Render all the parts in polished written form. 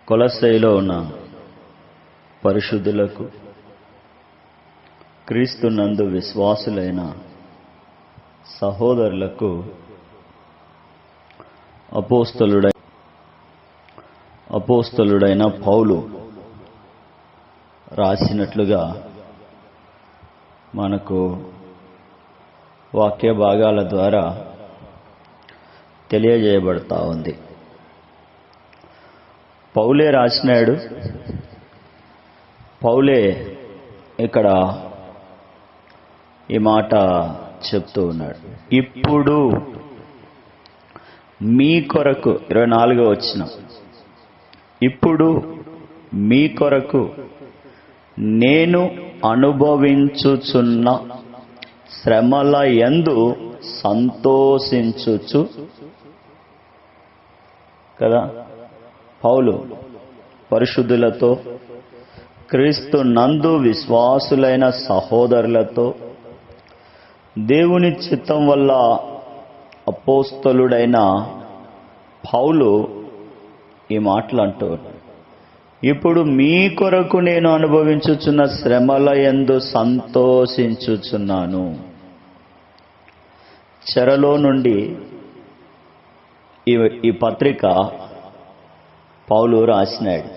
కొలస్సైలో ఉన్న పరిశుద్ధులకు, క్రీస్తునందు విశ్వాసులైన సహోదరులకు అపోస్తలుడైన పౌలు రాసినట్లుగా మనకు వాక్య భాగాల ద్వారా తెలియజేయబడతా ఉంది. పౌలే రాసినాడు. పౌలే ఇక్కడ ఈ మాట చెప్తూ ఉన్నాడు. ఇప్పుడు మీ కొరకు 24వ వచనం, ఇప్పుడు మీ కొరకు నేను అనుభవించుచున్న శ్రమల యందు సంతోషించుచు కదా. పౌలు పరిశుద్ధులతో, క్రీస్తు నందు విశ్వాసులైన సహోదరులతో దేవుని చిత్తం వల్ల అపోస్తలుడైన పౌలు ఈ మాటలు అంటూ ఉన్నాడు. ఇప్పుడు మీ కొరకు నేను అనుభవించుచున్న శ్రమల యందు సంతోషించుచున్నాను. చెరలో నుండి ఈ పత్రిక పౌలు రాసినాడు.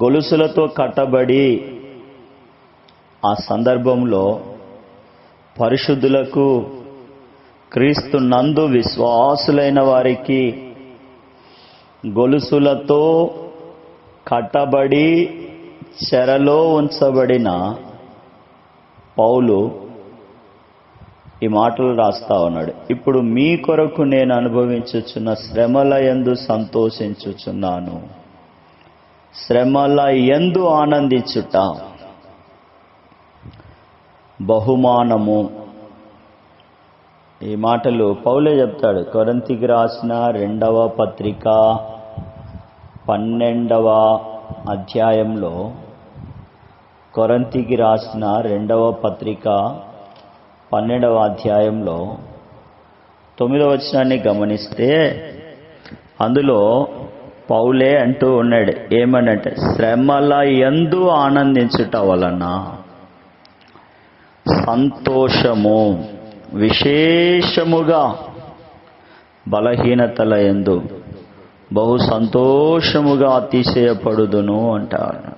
గొలుసులతో కట్టబడి ఆ సందర్భంలో పరిశుద్ధులకు, క్రీస్తు నందు విశ్వాసులైన వారికి గొలుసులతో కట్టబడి చెరలో ఉంచబడిన పౌలు ఈ మాటలు రాస్తా ఉన్నాడు. ఇప్పుడు మీ కొరకు నేను అనుభవించుచున్న శ్రమల యందు సంతోషించుచున్నాను. శ్రమల యందు ఆనందించుట బహుమానము. ఈ మాటలు పౌలే చెప్తాడు. కొరింథీకి రాసిన 2వ పత్రిక 12వ అధ్యాయంలో, కొరింథీకి రాసిన 2వ పత్రిక 12వ అధ్యాయంలో 9వ వచనాన్ని గమనిస్తే అందులో పౌలే అంటూ ఉన్నాడు. ఏమనంటే, శ్రమల యందు ఆనందించుట వలన సంతోషము, విశేషముగా బలహీనతల యందు బహు సంతోషముగా అతిశయపడుదును అంటాడు.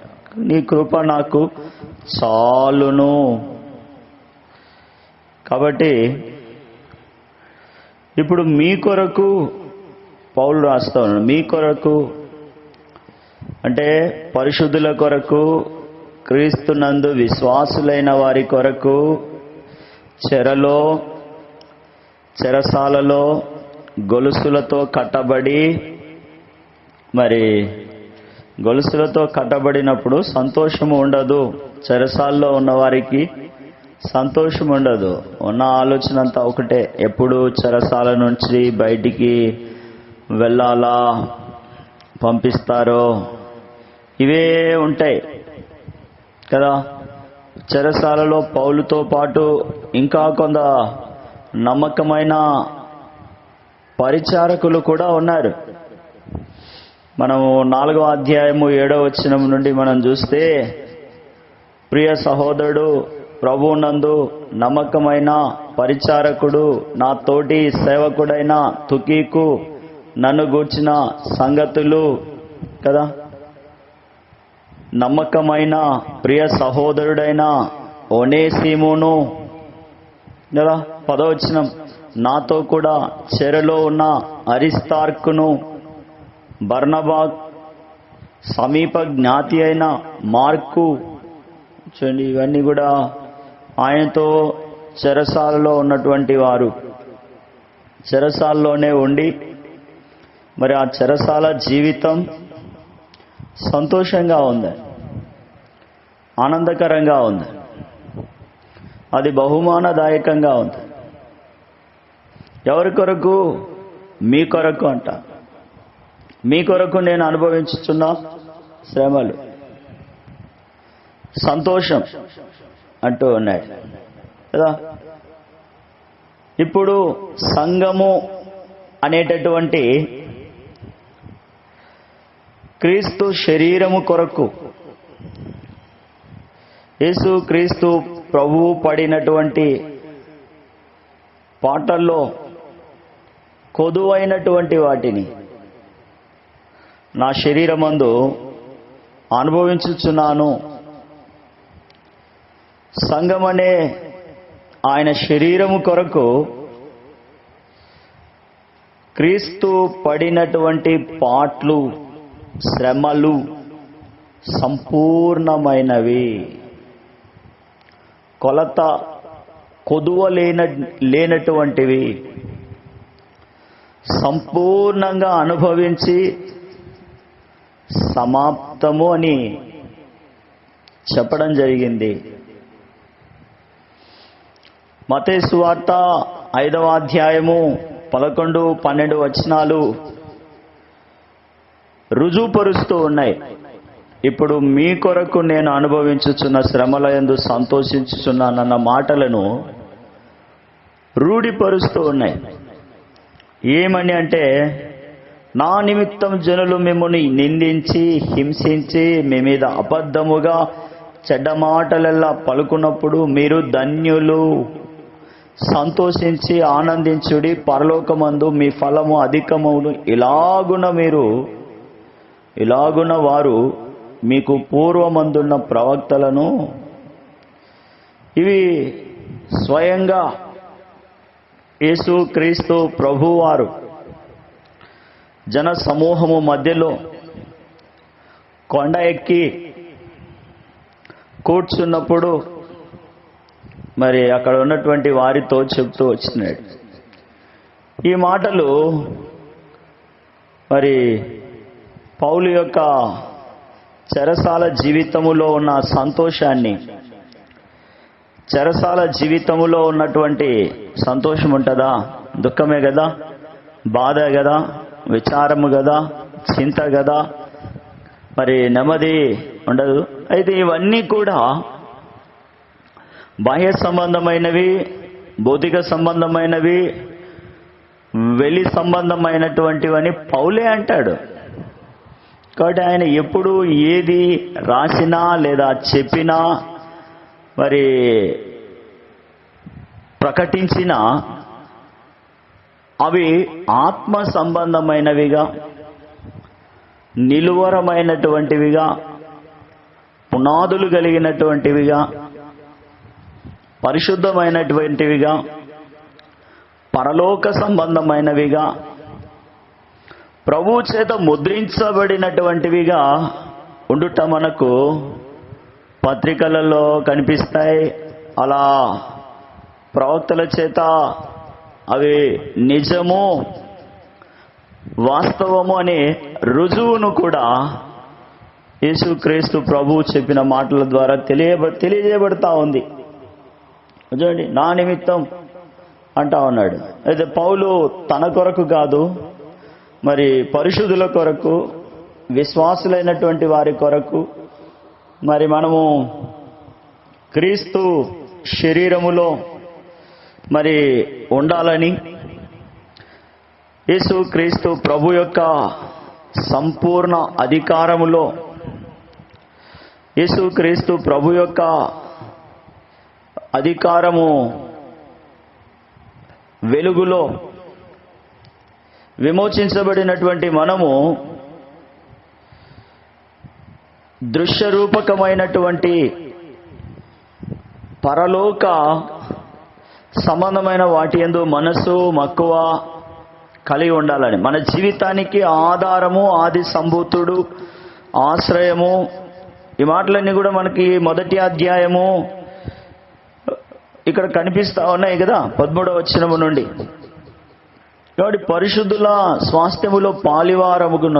నీ కృప నాకు చాలును. కాబట్టి ఇప్పుడు మీ కొరకు పౌలు రాస్తా ఉన్నాడు. మీ కొరకు అంటే పరిశుద్ధుల కొరకు, క్రీస్తునందు విశ్వాసులైన వారి కొరకు చెరసాలలో గొలుసులతో కట్టబడి, మరి గొలుసులతో కట్టబడినప్పుడు సంతోషము ఉండదు. చెరసాల్లో ఉన్నవారికి సంతోషం ఉండదు. ఉన్న ఆలోచన అంతా ఒకటే, ఎప్పుడు చెరసాల నుంచి బయటికి వెళ్ళాలా, పంపిస్తారో, ఇవే ఉంటాయి కదా. చెరసాలలో పౌలుతో పాటు ఇంకా కొంత నమ్మకమైన పరిచారకులు కూడా ఉన్నారు. మనము 4వ అధ్యాయము 7వ వచనం నుండి మనం చూస్తే, ప్రియ సహోదరుడు, ప్రభువునందు నమ్మకమైన పరిచారకుడు, నా తోటి సేవకుడైన తుకీకు నన్ను గూర్చిన సంగతులు కదా, నమ్మకమైన ప్రియ సహోదరుడైన ఒనేసిమును కదా. 10వ వచనం, నాతో కూడా చెరలో ఉన్న అరిస్తార్కును, బర్నబా సమీప జ్ఞాతి అయిన మార్కు, చూడండి ఇవన్నీ కూడా ఆయనతో చెరసాలలో ఉన్నటువంటి వారు. చెరసాలలోనే ఉండి మరి ఆ చెరసాల జీవితం సంతోషంగా ఉంది, ఆనందకరంగా ఉంది, అది బహుమానదాయకంగా ఉంది. ఎవరి కొరకు? మీ కొరకు అంట. మీ కొరకు నేను అనుభవించుచున్న శ్రమలు, సంతోషం అంటూ ఉన్నాయి కదా. ఇప్పుడు సంఘము అనేటటువంటి క్రీస్తు శరీరము కొరకు యేసు క్రీస్తు ప్రభువు పడినటువంటి పాటల్లో కొదువైనటువంటి వాటిని నా శరీరమందు అనుభవించుచున్నాను. సంఘమనే ఆయన శరీరము కొరకు క్రీస్తు పడినటువంటి పాట్లు, శ్రమలు సంపూర్ణమైనవి. కొలత కొదువ లేనటువంటివి. సంపూర్ణంగా అనుభవించి సమాప్తము అని చెప్పడం జరిగింది. మత్తయి సువార్త 5వ అధ్యాయము 11, 12 వచనాలు రుజువుపరుస్తూ ఉన్నాయి. ఇప్పుడు మీ కొరకు నేను అనుభవించుచున్న శ్రమల యందు సంతోషించుచున్నానన్న మాటలను రూఢిపరుస్తూ ఉన్నాయి. ఏమని అంటే, నా నిమిత్తం జనులు మిమ్మల్ని నిందించి హింసించి మీ మీద అబద్ధముగా చెడ్డ మాటలెల్లా పలుకున్నప్పుడు మీరు ధన్యులు, సంతోషించి ఆనందించుడి, పరలోకమందు మీ ఫలము అధికమును. ఇలాగున వారు మీకు పూర్వమందున్న ప్రవక్తలను, ఇవి స్వయంగా యేసు క్రీస్తు ప్రభువారు జన సమూహము మధ్యలో కొండ ఎక్కి కూర్చున్నప్పుడు మరి అక్కడ ఉన్నటువంటి వారితో చెప్తూ వచ్చినాడు. ఈ మాటలు మరి పౌలు యొక్క చెరసాల జీవితములో ఉన్న సంతోషాన్ని, చెరసాల జీవితములో ఉన్నటువంటి సంతోషం ఉంటుందా? దుఃఖమే కదా, బాధ కదా, విచారము కదా, చింత కదా, మరి నెమ్మది ఉండదు. అయితే ఇవన్నీ కూడా బాహ్య సంబంధమైనవి, భౌతిక సంబంధమైనవి, వెలి సంబంధమైనటువంటివని పౌలే అంటాడు. కాబట్టి ఆయన ఎప్పుడు ఏది రాసినా లేదా చెప్పినా మరి ప్రకటించినా అవి ఆత్మ సంబంధమైనవిగా, నిలువరమైనటువంటివిగా, పునాదులు కలిగినటువంటివిగా, పరిశుద్ధమైనటువంటివిగా, పరలోక సంబంధమైనవిగా, ప్రభు చేత ముద్రించబడినటువంటివిగా ఉండుట మనకు పత్రికలలో కనిపిస్తాయి. అలా ప్రవక్తల చేత అవి నిజము, వాస్తవము అనే రుజువును కూడా యేసుక్రీస్తు ప్రభువు చెప్పిన మాటల ద్వారా తెలియజేయబడతా ఉంది. చూడండి, నా నిమిత్తం అంటా ఉన్నాడు. అయితే పౌలు తన కొరకు కాదు, మరి పరిశుద్ధుల కొరకు, విశ్వాసులైనటువంటి వారి కొరకు, మరి మనము క్రీస్తు శరీరములో మరి ఉండాలని, యేసు క్రీస్తు ప్రభు యొక్క సంపూర్ణ అధికారములో, యేసు క్రీస్తు ప్రభు యొక్క అధికారము వెలుగులో విమోచించబడినటువంటి మనము దృశ్యరూపకమైనటువంటి పరలోక సంబంధమైన వాటి యందు మనసు మక్కువ కలిగి ఉండాలని, మన జీవితానికి ఆధారము, ఆది సంభూతుడు, ఆశ్రయము. ఈ మాటలన్నీ కూడా మనకి 1వ అధ్యాయము ఇక్కడ కనిపిస్తా ఉన్నాయి కదా, 13వ వచనము నుండి. కాబట్టి పరిశుద్ధుల స్వాస్థ్యములో పాలివారముగున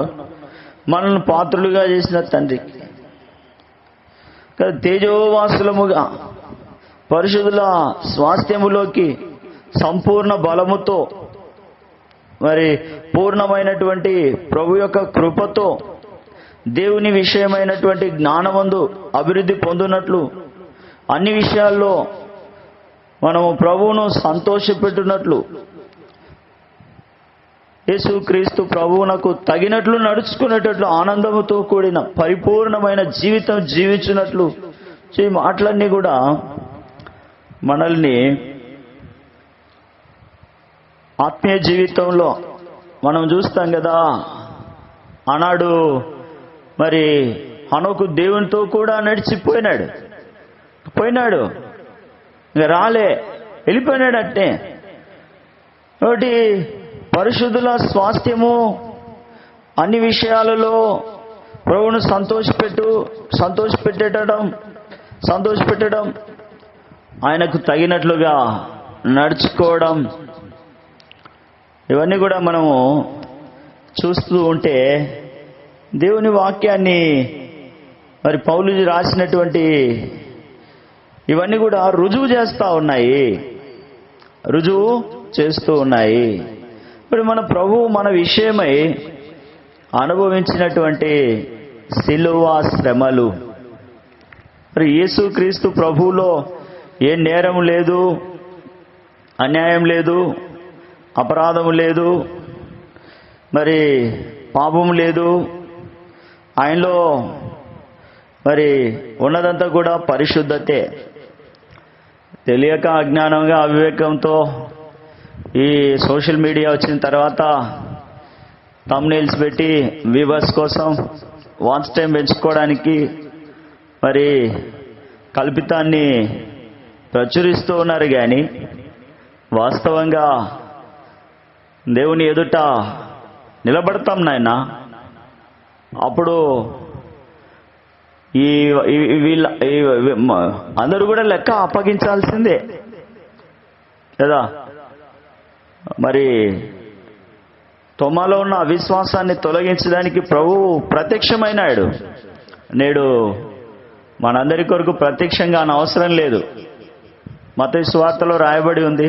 మనల్ని పాత్రులుగా చేసిన తండ్రికి, తేజోవాసులముగా పరిశుద్ధుల స్వాస్థ్యములోకి సంపూర్ణ బలముతో, మరి పూర్ణమైనటువంటి ప్రభు యొక్క కృపతో దేవుని విషయమైనటువంటి జ్ఞానమందు అభివృద్ధి పొందునట్లు, అన్ని విషయాల్లో మనము ప్రభువును సంతోషపెట్టునట్లు యేసుక్రీస్తు ప్రభువునకు తగినట్లు నడుచుకునేటట్లు ఆనందముతో కూడిన పరిపూర్ణమైన జీవితం జీవించినట్లు ఈ మాటలన్నీ కూడా మనల్ని ఆత్మీయ జీవితంలో మనం చూస్తాం కదా. ఆనాడు మరి హనోకు దేవునితో కూడా నడిచిపోయినాడు, ఇంకా రాలే, వెళ్ళిపోయినాడు. అంటే ఒకటి పరిశుద్ధుల స్వాస్థ్యము అన్ని విషయాలలో ప్రభువును సంతోషపెట్టడం, ఆయనకు తగినట్లుగా నడుచుకోవడం, ఇవన్నీ కూడా మనము చూస్తూ ఉంటే దేవుని వాక్యాన్ని మరి పౌలు రాసినటువంటి ఇవన్నీ కూడా రుజువు చేస్తూ ఉన్నాయి. ఇప్పుడు మన ప్రభువు మన విషయమై అనుభవించినటువంటి సిలువ శ్రమలు, మరి యేసుక్రీస్తు ప్రభువులో ఏ నేరం లేదు, అన్యాయం లేదు, అపరాధము లేదు, మరి పాపము లేదు. ఆయనలో మరి ఉన్నదంతా కూడా పరిశుద్ధతే. తెలియక అజ్ఞానంగా అవివేకంతో ఈ సోషల్ మీడియా వచ్చిన తర్వాత థంబ్నెయిల్స్ పెట్టి వ్యూవర్స్ కోసం వాచ్ టైం పెంచుకోవడానికి మరి కల్పితాన్ని ప్రచురిస్తూ ఉన్నారు. కానీ వాస్తవంగా దేవుని ఎదుట నిలబడతాం నాయన, అప్పుడు వీళ్ళ అందరూ కూడా లెక్క అప్పగించాల్సిందే కదా. మరి తోమాలో ఉన్న అవిశ్వాసాన్ని తొలగించడానికి ప్రభువు ప్రత్యక్షమైనాడు. నేడు మనందరి కొరకు ప్రత్యక్షంగా అవసరం లేదు. మత్తయి సువార్తలో రాయబడి ఉంది,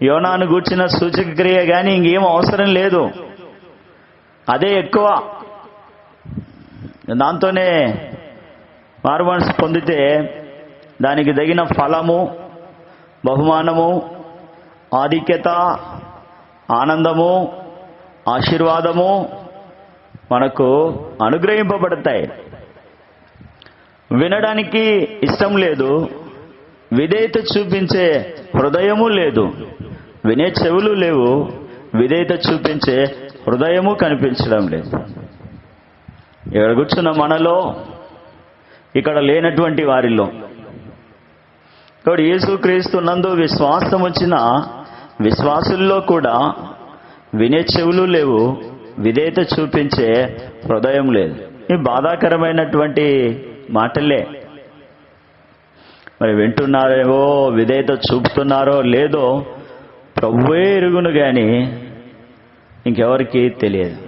యోనాను గూర్చిన సూచక క్రియ కానీ ఇంకేం అవసరం లేదు, అదే ఎక్కువ. దాంతోనే మారుమనసు పొందితే దానికి తగిన ఫలము, బహుమానము, ఆధిక్యత, ఆనందము, ఆశీర్వాదము మనకు అనుగ్రహింపబడతాయి. వినడానికి ఇష్టం లేదు, విధేయత చూపించే హృదయము లేదు. వినే చెవులు లేవు, విధేయత చూపించే హృదయము కనిపించడం లేదు. ఇక్కడ కూర్చున్న మనలో, ఇక్కడ లేనటువంటి వారిలో, ఇక్కడ యేసుక్రీస్తు నందు విశ్వాసం వచ్చిన విశ్వాసుల్లో కూడా వినే చెవులు లేవు, విధేయత చూపించే హృదయం లేదు. ఈ బాధాకరమైనటువంటి మాటలే. మరి వింటున్నారేవో, విధేయత చూపుతున్నారో లేదో ప్రభువే ఎరుగును కానీ ఇంకెవరికి తెలియదు.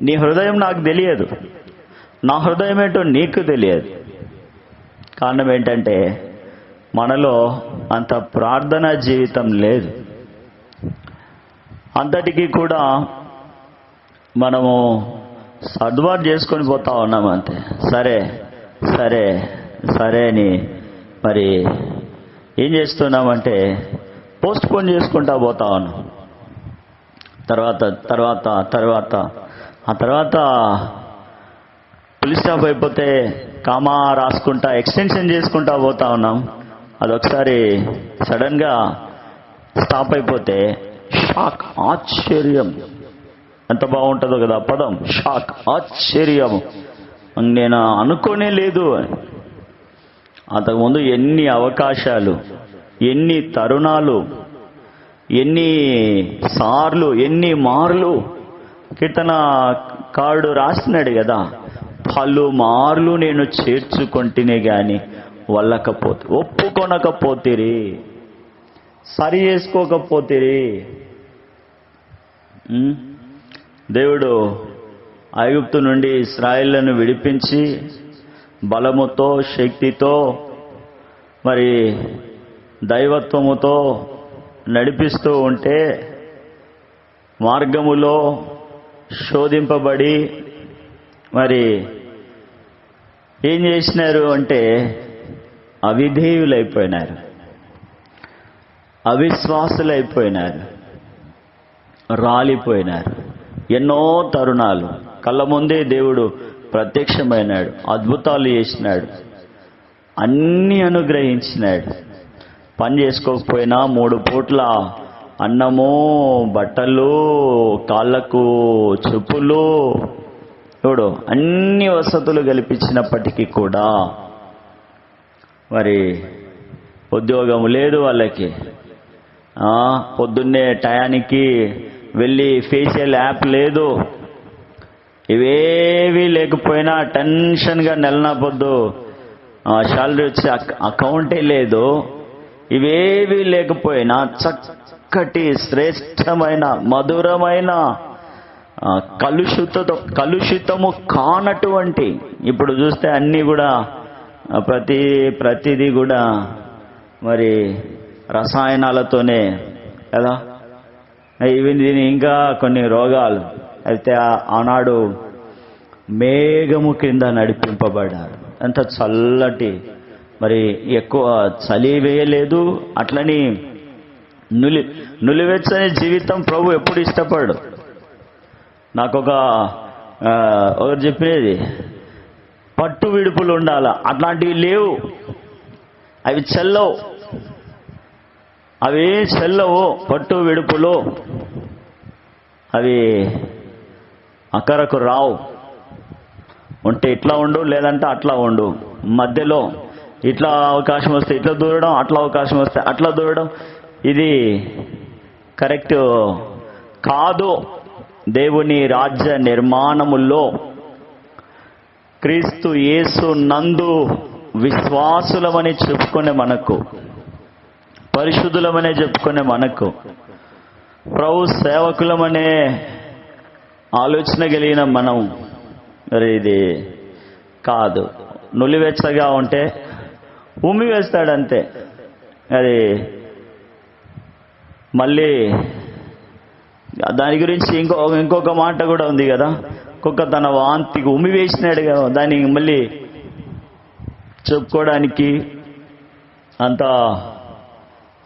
నీ హృదయం నాకు తెలియదు, నా హృదయం ఏంటో నీకు తెలియదు. కారణం ఏంటంటే మనలో అంత ప్రార్థనా జీవితం లేదు. అంతటికీ కూడా మనము సర్దుబాటు చేసుకొని పోతా ఉన్నాం అంతే. సరే సరే సరే అని మరి ఏం చేస్తున్నామంటే పోస్ట్ పోన్ చేసుకుంటా పోతా ఉన్నాం. తర్వాత ఫుల్ స్టాప్ అయిపోతే కామా రాసుకుంటా ఎక్స్టెన్షన్ చేసుకుంటా పోతా ఉన్నాం. అదొకసారి సడన్గా స్టాప్ అయిపోతే షాక్, ఆశ్చర్యం. ఎంత బాగుంటుందో కదా పదం, షాక్, ఆశ్చర్యం. నేను అనుకోనే లేదు. అంతకుముందు ఎన్ని అవకాశాలు, ఎన్ని తరుణాలు, ఎన్ని సార్లు, ఎన్ని మార్లు కీర్తనకారుడు రాస్తున్నాడు కదా, పలు మార్లు నేను చేర్చుకొంటినే గాని ఒప్పుకొనకపోతిరి, సరి చేసుకోకపోతిరి. దేవుడు ఐగుప్తు నుండి ఇశ్రాయేలును విడిపించి బలముతో, శక్తితో, మరి దైవత్వముతో నడిపిస్తూ ఉంటే మార్గములో శోధింపబడి మరి ఏం చేసినారు అంటే అవిధేయులైపోయినారు, అవిశ్వాసులైపోయినారు, రాలిపోయినారు. ఎన్నో తరుణాలు కళ్ళ ముందే దేవుడు ప్రత్యక్షమైనాడు, అద్భుతాలు చేసినాడు, అన్నీ అనుగ్రహించినాడు. పని చేసుకోకపోయినా 3 పూట్ల అన్నము, బట్టలు, కాళ్ళకు చెప్పులు, చూడు అన్ని వసతులు కల్పించినప్పటికీ కూడా మరి ఉద్యోగం లేదు వాళ్ళకి. పొద్దున్నే టయానికి వెళ్ళి ఫేషియల్ యాప్ లేదు. ఇవేవి లేకపోయినా టెన్షన్గా నెలనా పొద్దు శాలరీ వచ్చే అకౌంటే లేదు. ఇవేవి లేకపోయినా చక్కటి శ్రేష్టమైన మధురమైన కలుషితము కానటువంటి, ఇప్పుడు చూస్తే అన్నీ కూడా ప్రతిదీ కూడా మరి రసాయనాలతోనే కదా. దీని ఇంకా కొన్ని రోగాలు అయితే ఆనాడు మేఘము కింద నడిపింపబడ్డారు. అంత చల్లటి, మరి ఎక్కువ చలి వేయలేదు, అట్లని నులివెచ్చని జీవితం ప్రభు ఎప్పుడు ఇష్టపడు. నాకు ఒకరు చెప్పినది, పట్టు విడుపులు ఉండాల, అట్లాంటివి లేవు. అవి చెల్లవు, పట్టు విడుపులు అవి అక్కరకు రావు. ఉంటే ఇట్లా ఉండు, లేదంటే అట్లా ఉండు. మధ్యలో ఇట్లా అవకాశం వస్తే ఇట్లా దూరడం, అట్లా అవకాశం వస్తే అట్లా దూరడం, ఇది కరెక్ట్ కాదు. దేవుని రాజ్య నిర్మాణములో క్రీస్తు యేసు నందు విశ్వాసులమని చెప్పుకునే మనకు, పరిశుద్ధులమనే చెప్పుకునే మనకు, ప్రభు సేవకులమనే ఆలోచన కలిగిన మనం మరి ఇది కాదు. నులివెచ్చగా ఉంటే ఉమ్మి వేస్తాడంతే. అది మళ్ళీ దాని గురించి ఇంకొక మాట కూడా ఉంది కదా, కుక్క తన వాంతికి ఉమ్మి వేసినాడు కదా, దాన్ని మళ్ళీ చెప్పుకోవడానికి అంత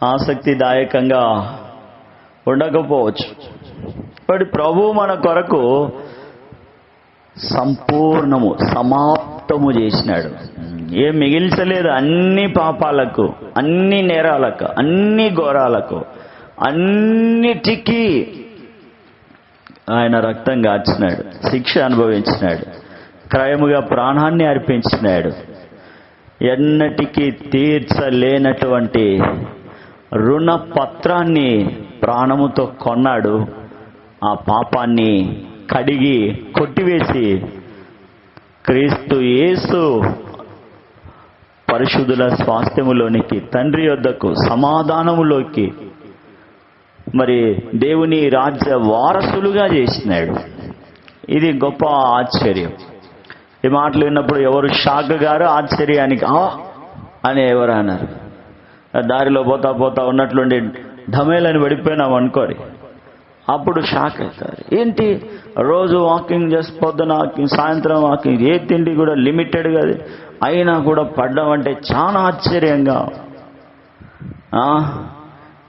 ఆసక్తిదాయకంగా ఉండకపోవచ్చు. బట్ ప్రభు మన కొరకు సంపూర్ణము సమాప్తము చేసినాడు. ఏం మిగిల్చలేదు. అన్ని పాపాలకు, అన్ని నేరాలకు, అన్ని ఘోరాలకు, అన్నిటికీ ఆయన రక్తం గార్చినాడు, శిక్ష అనుభవించినాడు, క్రయముగా ప్రాణాన్ని అర్పించినాడు. ఎన్నటికీ తీర్చలేనటువంటి రుణ పత్రాన్ని ప్రాణముతో కొన్నాడు. ఆ పాపాన్ని కడిగి కొట్టివేసి క్రీస్తు యేసు పరిశుద్ధుల స్వాస్థ్యములోనికి, తండ్రి యొద్దకు, సమాధానములోకి, మరి దేవుని రాజ్య వారసులుగా చేసినాడు. ఇది గొప్ప ఆశ్చర్యం. ఈ మాటలు విన్నప్పుడు ఎవరు షాక్ గారు, ఆశ్చర్యానికి అని ఎవరు అన్నారు. దారిలో పోతా ఉన్నట్లుండి ఢమేలని పడిపోయినాం అనుకోరి, అప్పుడు షాక్ అవుతారు. ఏంటి రోజు వాకింగ్ చేసి, పొద్దున వాకింగ్, సాయంత్రం వాకింగ్, ఏ తిండి కూడా లిమిటెడ్గా, అయినా కూడా పడ్డం అంటే చాలా ఆశ్చర్యంగా.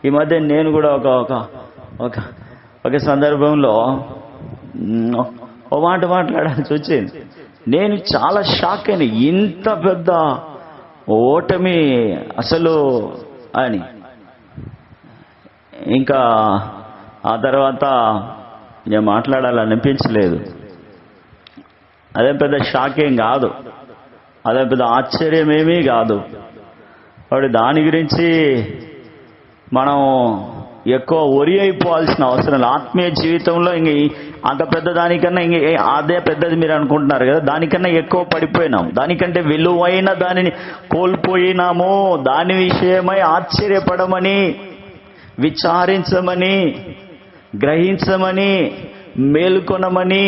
ఈ మధ్య నేను కూడా ఒక సందర్భంలో ఓ మాట మాట్లాడాల్సి వచ్చింది. నేను చాలా షాక్ అయిన, ఇంత పెద్ద ఓటమి అసలు అని. ఇంకా ఆ తర్వాత నేను మాట్లాడాలనిపించలేదు. అదే పెద్ద షాక్ ఏం కాదు, అదే పెద్ద ఆశ్చర్యమేమీ కాదు. వాడు దాని గురించి మనం ఎక్కువ ఒరి అయిపోవాల్సిన అవసరం లేదు. ఆత్మీయ జీవితంలో ఇంక అంత పెద్ద దానికన్నా ఇంక అదే పెద్దది మీరు అనుకుంటున్నారు కదా, దానికన్నా ఎక్కువ పడిపోయినాం, దానికంటే విలువైన దానిని కోల్పోయినాము. దాని విషయమై ఆశ్చర్యపడమని, విచారించమని, గ్రహించమని, మేలుకొనమని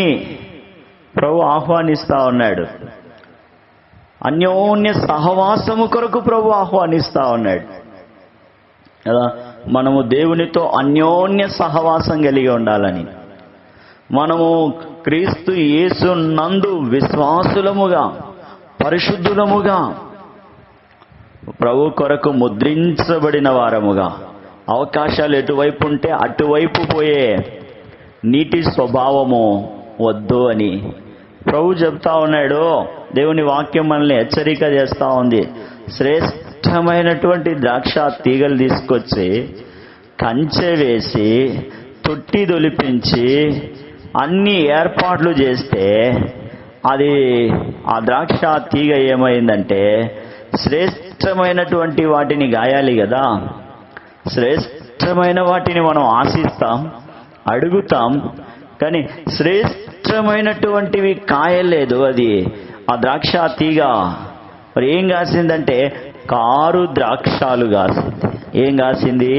ప్రభు ఆహ్వానిస్తా ఉన్నాడు. అన్యోన్య సహవాసము కొరకు ప్రభు ఆహ్వానిస్తా ఉన్నాడు కదా. మనము దేవునితో అన్యోన్య సహవాసం కలిగి ఉండాలని, మనము క్రీస్తు యేసు నందు విశ్వాసులముగా, పరిశుద్ధులముగా, ప్రభు కొరకు ముద్రించబడిన వారముగా, అవకాశాలు ఎటువైపు ఉంటే అటువైపు పోయే నీటి స్వభావము వద్దు అని ప్రభు చెప్తా ఉన్నాడు. దేవుని వాక్యం మనల్ని హెచ్చరిక చేస్తూ ఉంది. శ్రేష్టమైనటువంటి ద్రాక్ష తీగలు తీసుకొచ్చి కంచె వేసి తొట్టి దొలిపించి అన్ని ఏర్పాట్లు చేస్తే అది ఆ ద్రాక్ష తీగ ఏమైందంటే శ్రేష్టమైనటువంటి వాటిని గాయాలి కదా. శ్రేష్టమైన వాటిని మనం ఆశిస్తాం, అడుగుతాం, కానీ శ్రేష్టమైనటువంటివి కాయలేదు. అది ఆ ద్రాక్ష తీగ మరి ఏం కాసిందంటే కారు ద్రాక్షాలు కాసింది. ఏం కాసింది?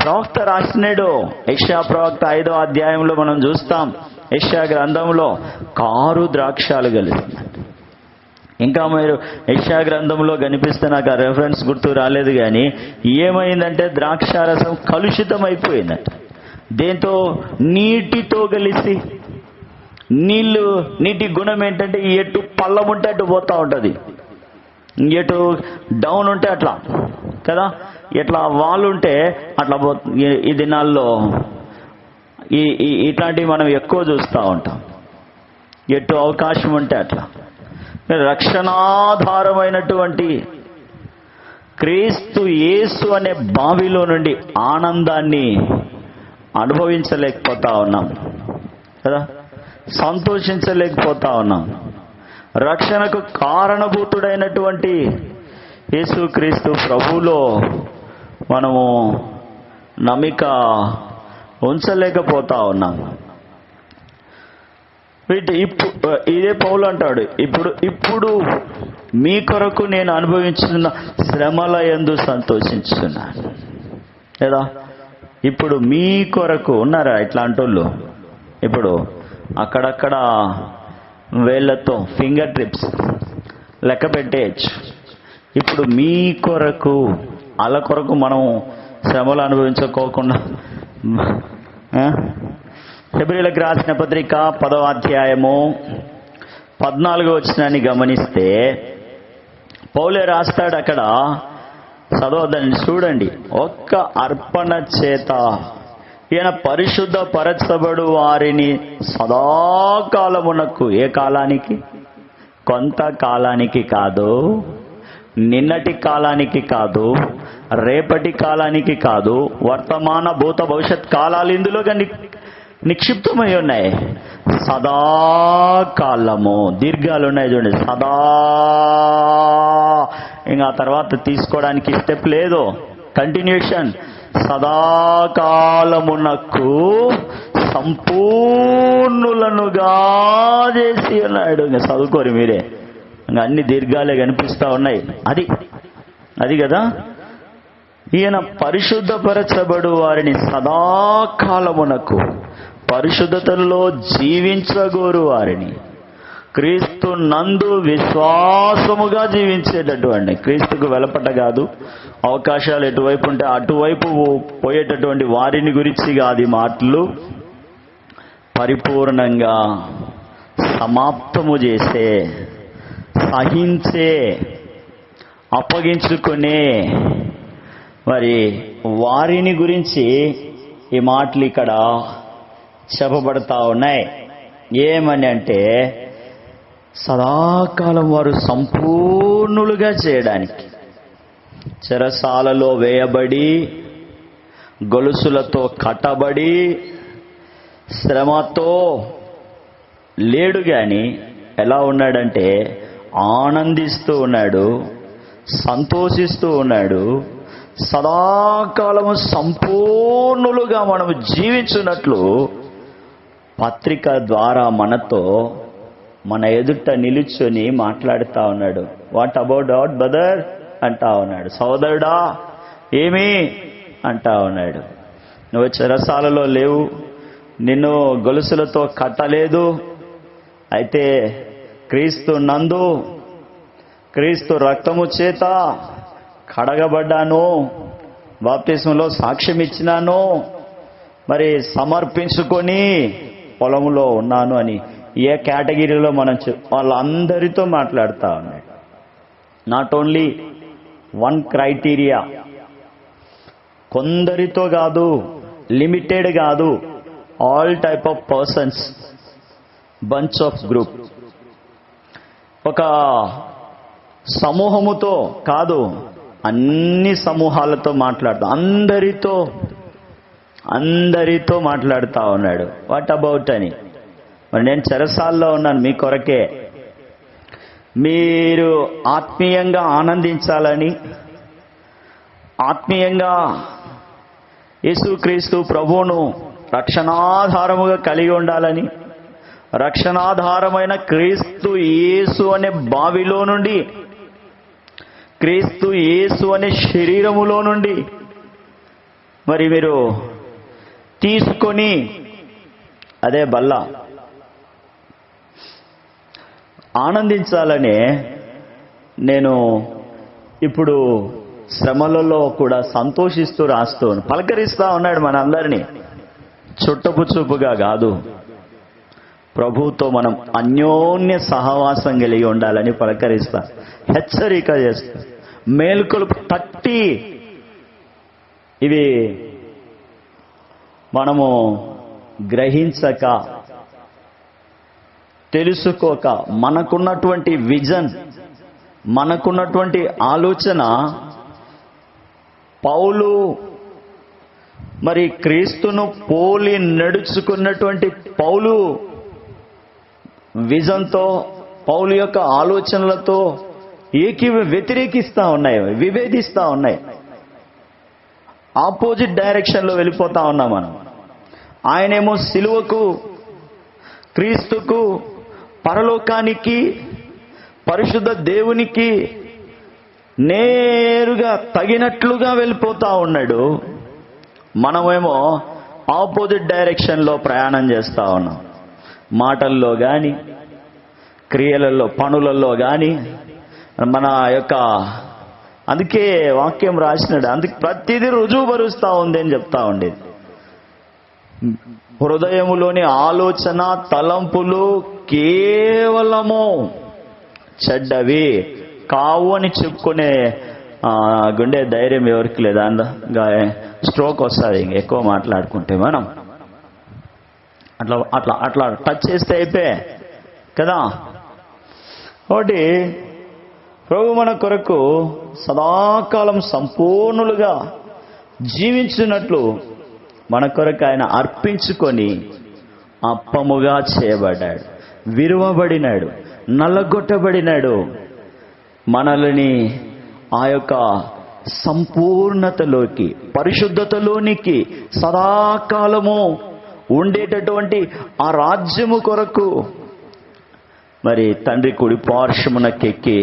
ప్రవక్త రాసినాడు. యెషయా ప్రవక్త 5వ అధ్యాయంలో మనం చూస్తాం. యెషయా గ్రంథంలో కారు ద్రాక్షాలు కలిసింది. ఇంకా మీరు యెషయా గ్రంథంలో కనిపిస్తే నాకు ఆ రెఫరెన్స్ గుర్తు రాలేదు, కానీ ఏమైందంటే ద్రాక్షారసం కలుషితం అయిపోయిందట. దేంతో? నీటితో కలిసి. నీటి గుణం ఏంటంటే ఎటు పల్లం ఉంటే అటు పోతూ ఉంటుంది, ఎటు డౌన్ ఉంటే అట్లా కదా, ఎట్లా వాళ్ళు ఉంటే అట్లా ఈ దినాల్లో ఇట్లాంటివి మనం ఎక్కువ చూస్తూ ఉంటాం. ఎటు అవకాశం ఉంటే అట్లా. రక్షణాధారమైనటువంటి క్రీస్తు యేసు అనే బావిలో నుండి ఆనందాన్ని అనుభవించలేకపోతా ఉన్నాం కదా, సంతోషించలేకపోతా ఉన్నాం. రక్షణకు కారణభూతుడైనటువంటి యేసుక్రీస్తు ప్రభువులో మనము నమ్మిక ఉంచలేకపోతా ఉన్నాం. ఇదే పౌలు అంటాడు, ఇప్పుడు మీ కొరకు నేను అనుభవించున్న శ్రమల యందు సంతోషించున్నాను లేదా. ఇప్పుడు మీ కొరకు ఉన్నారా ఇట్లాంటి వాళ్ళు? ఇప్పుడు అక్కడక్కడ వేళ్లతో ఫింగర్ ట్రిప్స్ లెక్క పెట్టేయచ్చు. ఇప్పుడు మీ కొరకు, వాళ్ళ కొరకు మనం శ్రమలు అనుభవించుకోకుండా. హెబ్రీయులకు రాసిన పత్రిక 10వ అధ్యాయము 14వ వచనాన్ని గమనిస్తే పౌలే రాస్తాడు అక్కడ, చదవద్దని చూడండి. ఒక్క అర్పణ చేత ఈయన పరిశుద్ధ పరచబడు వారిని సదాకాలమునకు. ఏ కాలానికి? కొంతకాలానికి కాదు, నిన్నటి కాలానికి కాదు, రేపటి కాలానికి కాదు, వర్తమాన భూత భవిష్యత్ కాలాలు ఇందులో నిక్షిప్తమై ఉన్నాయి. సదాకాలము, దీర్ఘాలు ఉన్నాయి చూడండి. సదా, ఇంకా తర్వాత తీసుకోవడానికి స్టెప్ లేదు, కంటిన్యూషన్. సదాకాలమునకు సంపూర్ణులనుగా చేసి ఉన్నాడు. ఇంకా చదువుకోరు మీరే, ఇంకా అన్ని దీర్ఘాలే కనిపిస్తూ ఉన్నాయి. అది కదా, ఈయన పరిశుద్ధపరచబడు వారిని సదాకాలమునకు, పరిశుద్ధతలో జీవించగోరు వారిని, క్రీస్తు నందు విశ్వాసముగా జీవించేటటువంటి, క్రీస్తుకు వెలపట కాదు, అవకాశాలు ఎటువైపు ఉంటే అటువైపు పోయేటటువంటి వారిని గురించి కాదు మాటలు, పరిపూర్ణంగా సమాప్తము చేసే, సహించే, అప్పగించుకునే మరి వారిని గురించి ఈ మాటలు ఇక్కడ చెప్పబడతా ఉన్నాయి. ఏమని అంటే సదాకాలం వారు సంపూర్ణులుగా చేయడానికి, చెరసాలలో వేయబడి, గొలుసులతో కట్టబడి, శ్రమతో లేడు గాని ఎలా ఉన్నాడంటే ఆనందిస్తూ ఉన్నాడు, సంతోషిస్తూ ఉన్నాడు. సదాకాలము సంపూర్ణులుగా మనము జీవించున్నట్లు పత్రిక ద్వారా మనతో, మన ఎదుట నిలుచొని మాట్లాడుతూ ఉన్నాడు. వాట్ అబౌట్ అవర్ బ్రదర్ అంటా ఉన్నాడు. సోదరుడా ఏమి అంటా ఉన్నాడు. నువ్వు చెరసాలలో లేవు, నిన్ను గొలుసులతో కట్టలేదు, అయితే క్రీస్తు నందు, క్రీస్తు రక్తము చేత కడగబడ్డాను, బాప్తిస్మంలో సాక్ష్యం ఇచ్చినాను, మరి సమర్పించుకొని పొలంలో ఉన్నాను అని ఏ కేటగిరీలో మనం వాళ్ళందరితో మాట్లాడుతూ ఉన్నాడు. నాట్ ఓన్లీ వన్ క్రైటీరియా, కొందరితో కాదు, లిమిటెడ్ కాదు, all type of persons, bunch of group. ఒక సమూహముతో కాదు, అన్ని సమూహాలతో మాట్లాడుతూ అందరితో మాట్లాడుతూ ఉన్నాడు. వాట్ అబౌట్ అని. మరి నేను చెరసాల్లో ఉన్నాను మీ కొరకే. మీరు ఆత్మీయంగా ఆనందించాలని, ఆత్మీయంగా యేసుక్రీస్తు ప్రభువును రక్షణాధారముగా కలిగి ఉండాలని, రక్షణాధారమైన క్రీస్తు యేసు అనే బావిలో నుండి, క్రీస్తు యేసు అనే శరీరములో నుండి మరి మీరు తీసుకొని, అదే బల్ల, ఆనందించాలనే నేను ఇప్పుడు శ్రమలలో కూడా సంతోషిస్తూ రాస్తూ పలకరిస్తా ఉన్నాడు మనందరినీ. చుట్టపు చూపుగా కాదు, ప్రభువుతో మనం అన్యోన్య సహవాసం కలిగి ఉండాలని పలకరిస్తా, హెచ్చరిక చేస్తా, మేలుకొలుపు తట్టి. ఇవి మనము గ్రహించక, తెలుసుకోక, మనకున్నటువంటి విజన్, మనకున్నటువంటి ఆలోచన, పౌలు మరి క్రీస్తును పోలి నడుచుకున్నటువంటి పౌలు విజన్తో, పౌలు యొక్క ఆలోచనలతో వ్యతిరేకిస్తా ఉన్నాయి, విభేదిస్తా ఉన్నాయి. ఆపోజిట్ డైరెక్షన్లో వెళ్ళిపోతా ఉన్నాం మనం. ఆయనేమో సిలువకు, క్రీస్తుకు, పరలోకానికి, పరిశుద్ధ దేవునికి నేరుగా తగినట్లుగా వెళ్ళిపోతా ఉన్నాడు. మనమేమో ఆపోజిట్ డైరెక్షన్లో ప్రయాణం చేస్తూ ఉన్నాం. మాటల్లో కానీ, క్రియలలో, పనులలో కానీ, మన యొక్క, అందుకే వాక్యం రాసినాడు, అందుకే ప్రతిదీ రుజువుపరుస్తూ ఉంది అని చెప్తా ఉండేది. హృదయములోని ఆలోచన, తలంపులు కేవలము చెడ్డవి కావు అని చెప్పుకునే గుండె ధైర్యం ఎవరికి లేదా? స్ట్రోక్ వస్తుంది ఎక్కువ మాట్లాడుకుంటే. మనం అట్లా అట్లా అట్లా టచ్ చేస్తే అయిపోయే కదా. ఒకటి, ప్రభు మన కొరకు సదాకాలం సంపూర్ణులుగా జీవించినట్లు మన కొరకు ఆయన అర్పించుకొని అప్పముగా చేయబడ్డాడు, విరువబడినాడు, నల్లగొట్టబడినాడు. మనల్ని ఆ యొక్క సంపూర్ణతలోకి, పరిశుద్ధతలోనికి సదాకాలము ఉండేటటువంటి ఆ రాజ్యము కొరకు మరి తండ్రి కుడి పార్శ్వమునకెక్కి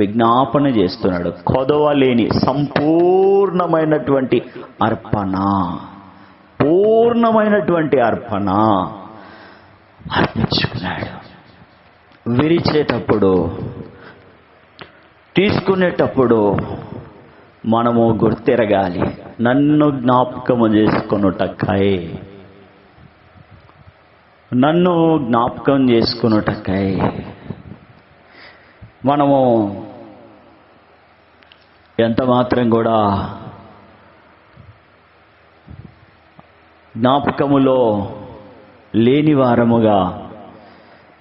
విజ్ఞాపన చేస్తున్నాడు. కొదవలేని సంపూర్ణమైనటువంటి అర్పణ, పూర్ణమైనటువంటి అర్పణ అర్పించుకున్నాడు. విరిచేటప్పుడు, తీసుకునేటప్పుడు మనము గుర్తిరగాలి, నన్ను జ్ఞాపకము చేసుకొనుటకై, నన్ను జ్ఞాపకం చేసుకొనుటకై. మనము ఎంత మాత్రం కూడా జ్ఞాపకములో లేని వారముగా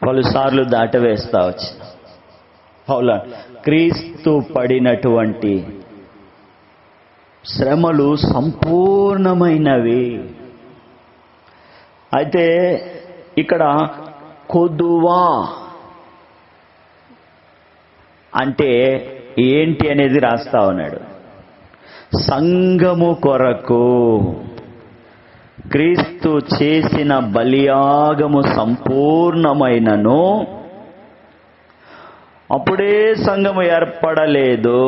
పలుసార్లు దాటవేస్తా వచ్చి, పౌలు క్రీస్తు పడినటువంటి శ్రమలు సంపూర్ణమైనవి. అయితే ఇక్కడ కొదువా అంటే ఏంటి అనేది రాస్తా ఉన్నాడు. సంఘము కొరకు క్రీస్తు చేసిన బలియాగము సంపూర్ణమైనను, అప్పుడే సంఘము ఏర్పడలేదు.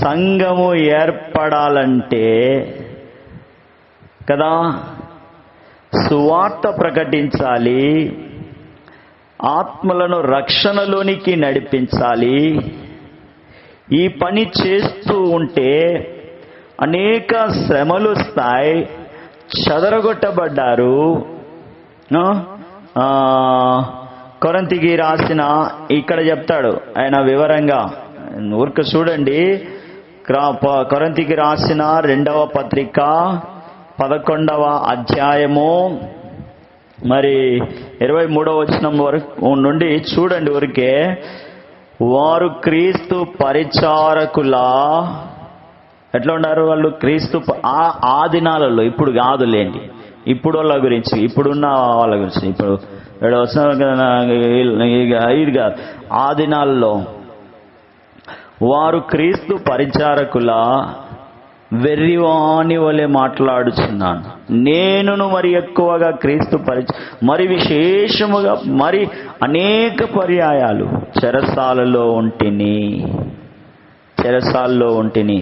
సంఘము ఏర్పడాలంటే కదా సువార్త ప్రకటించాలి, ఆత్మలను రక్షణలోనికి నడిపించాలి. ఈ పని చేస్తూ ఉంటే అనేక శ్రమలు వస్తాయి. చెదరగొట్టబడ్డారు. కొరింథీకి రాసిన, ఇక్కడ చెప్తాడు ఆయన వివరంగా, ఊరిక చూడండి. కొరింథీకి రాసిన 2వ పత్రిక 11వ అధ్యాయము మరి 23వ వచనం వరకు నుండి చూడండి. ఊరికే వారు క్రీస్తు పరిచారకులా. ఎట్లా ఉన్నారు వాళ్ళు? క్రీస్తు ఆ దినాలలో, ఇప్పుడు కాదులేండి, ఇప్పుడు వాళ్ళ గురించి, ఇప్పుడున్న వాళ్ళ గురించి. ఇప్పుడు 7వ వచనం ఇది కాదు. ఆ దినాల్లో వారు క్రీస్తు పరిచారకులా వెర్రివాని వలె మాట్లాడుచున్నాను. నేనును మరి ఎక్కువగా క్రీస్తు మరి విశేషముగా మరి అనేక పర్యాయాలు చెరసాలలో ఉంటిని,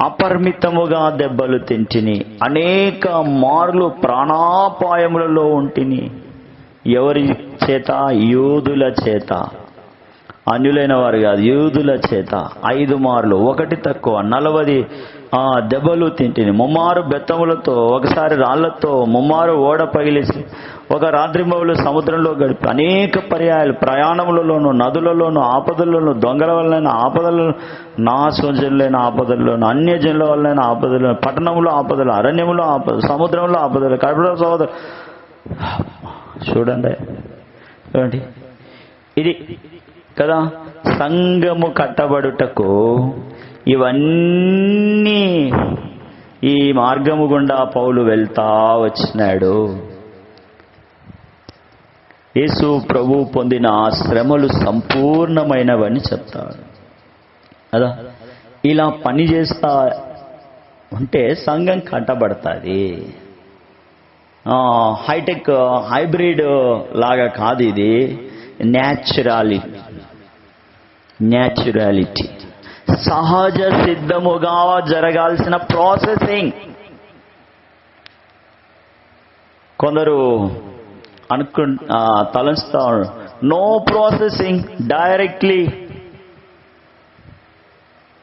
అపరిమితముగా దెబ్బలు తింటిని, అనేక మార్లు ప్రాణాపాయములలో ఉంటిని. ఎవరి చేత? యూదుల చేత. అన్యులైన వారు కాదు, యూదుల చేత 5 మార్లు, 1 తక్కువ 40 దెబ్బలు తింటిని. ముమ్మారు బెత్తములతో, ఒకసారి రాళ్లతో, ముమ్మారు ఓడ పగిలిసి, ఒక రాత్రింబవలు సముద్రంలో గడిపి, అనేక పర్యాయాలు ప్రయాణములలోను, నదులలోను, ఆపదల్లోను, దొంగల వలన ఆపదలను, నా స్వజనులైన ఆపదల్లోను, అన్యజనుల వలన ఆపదలను, పట్టణంలో ఆపదలు, అరణ్యములో ఆపదలు, సముద్రంలో ఆపదలు, కడుపులో సోదరు. చూడండి ఇది కదా సంఘము కట్టబడుటకు ఇవన్నీ ఈ మార్గము గుండా పౌలు వెళ్తా వచ్చినాడు. యేసు ప్రభు పొందిన శ్రమలు సంపూర్ణమైనవని చెప్తాడు కదా. ఇలా పని చేస్తా ఉంటే సంఘం కట్టబడుతుంది. హైటెక్ హైబ్రిడ్ లాగా కాదు ఇది. న్యాచురాలిటీ సహజ సిద్ధముగా జరగాల్సిన ప్రాసెసింగ్. కొందరు తలంచుతా నో ప్రాసెసింగ్, డైరెక్ట్లీ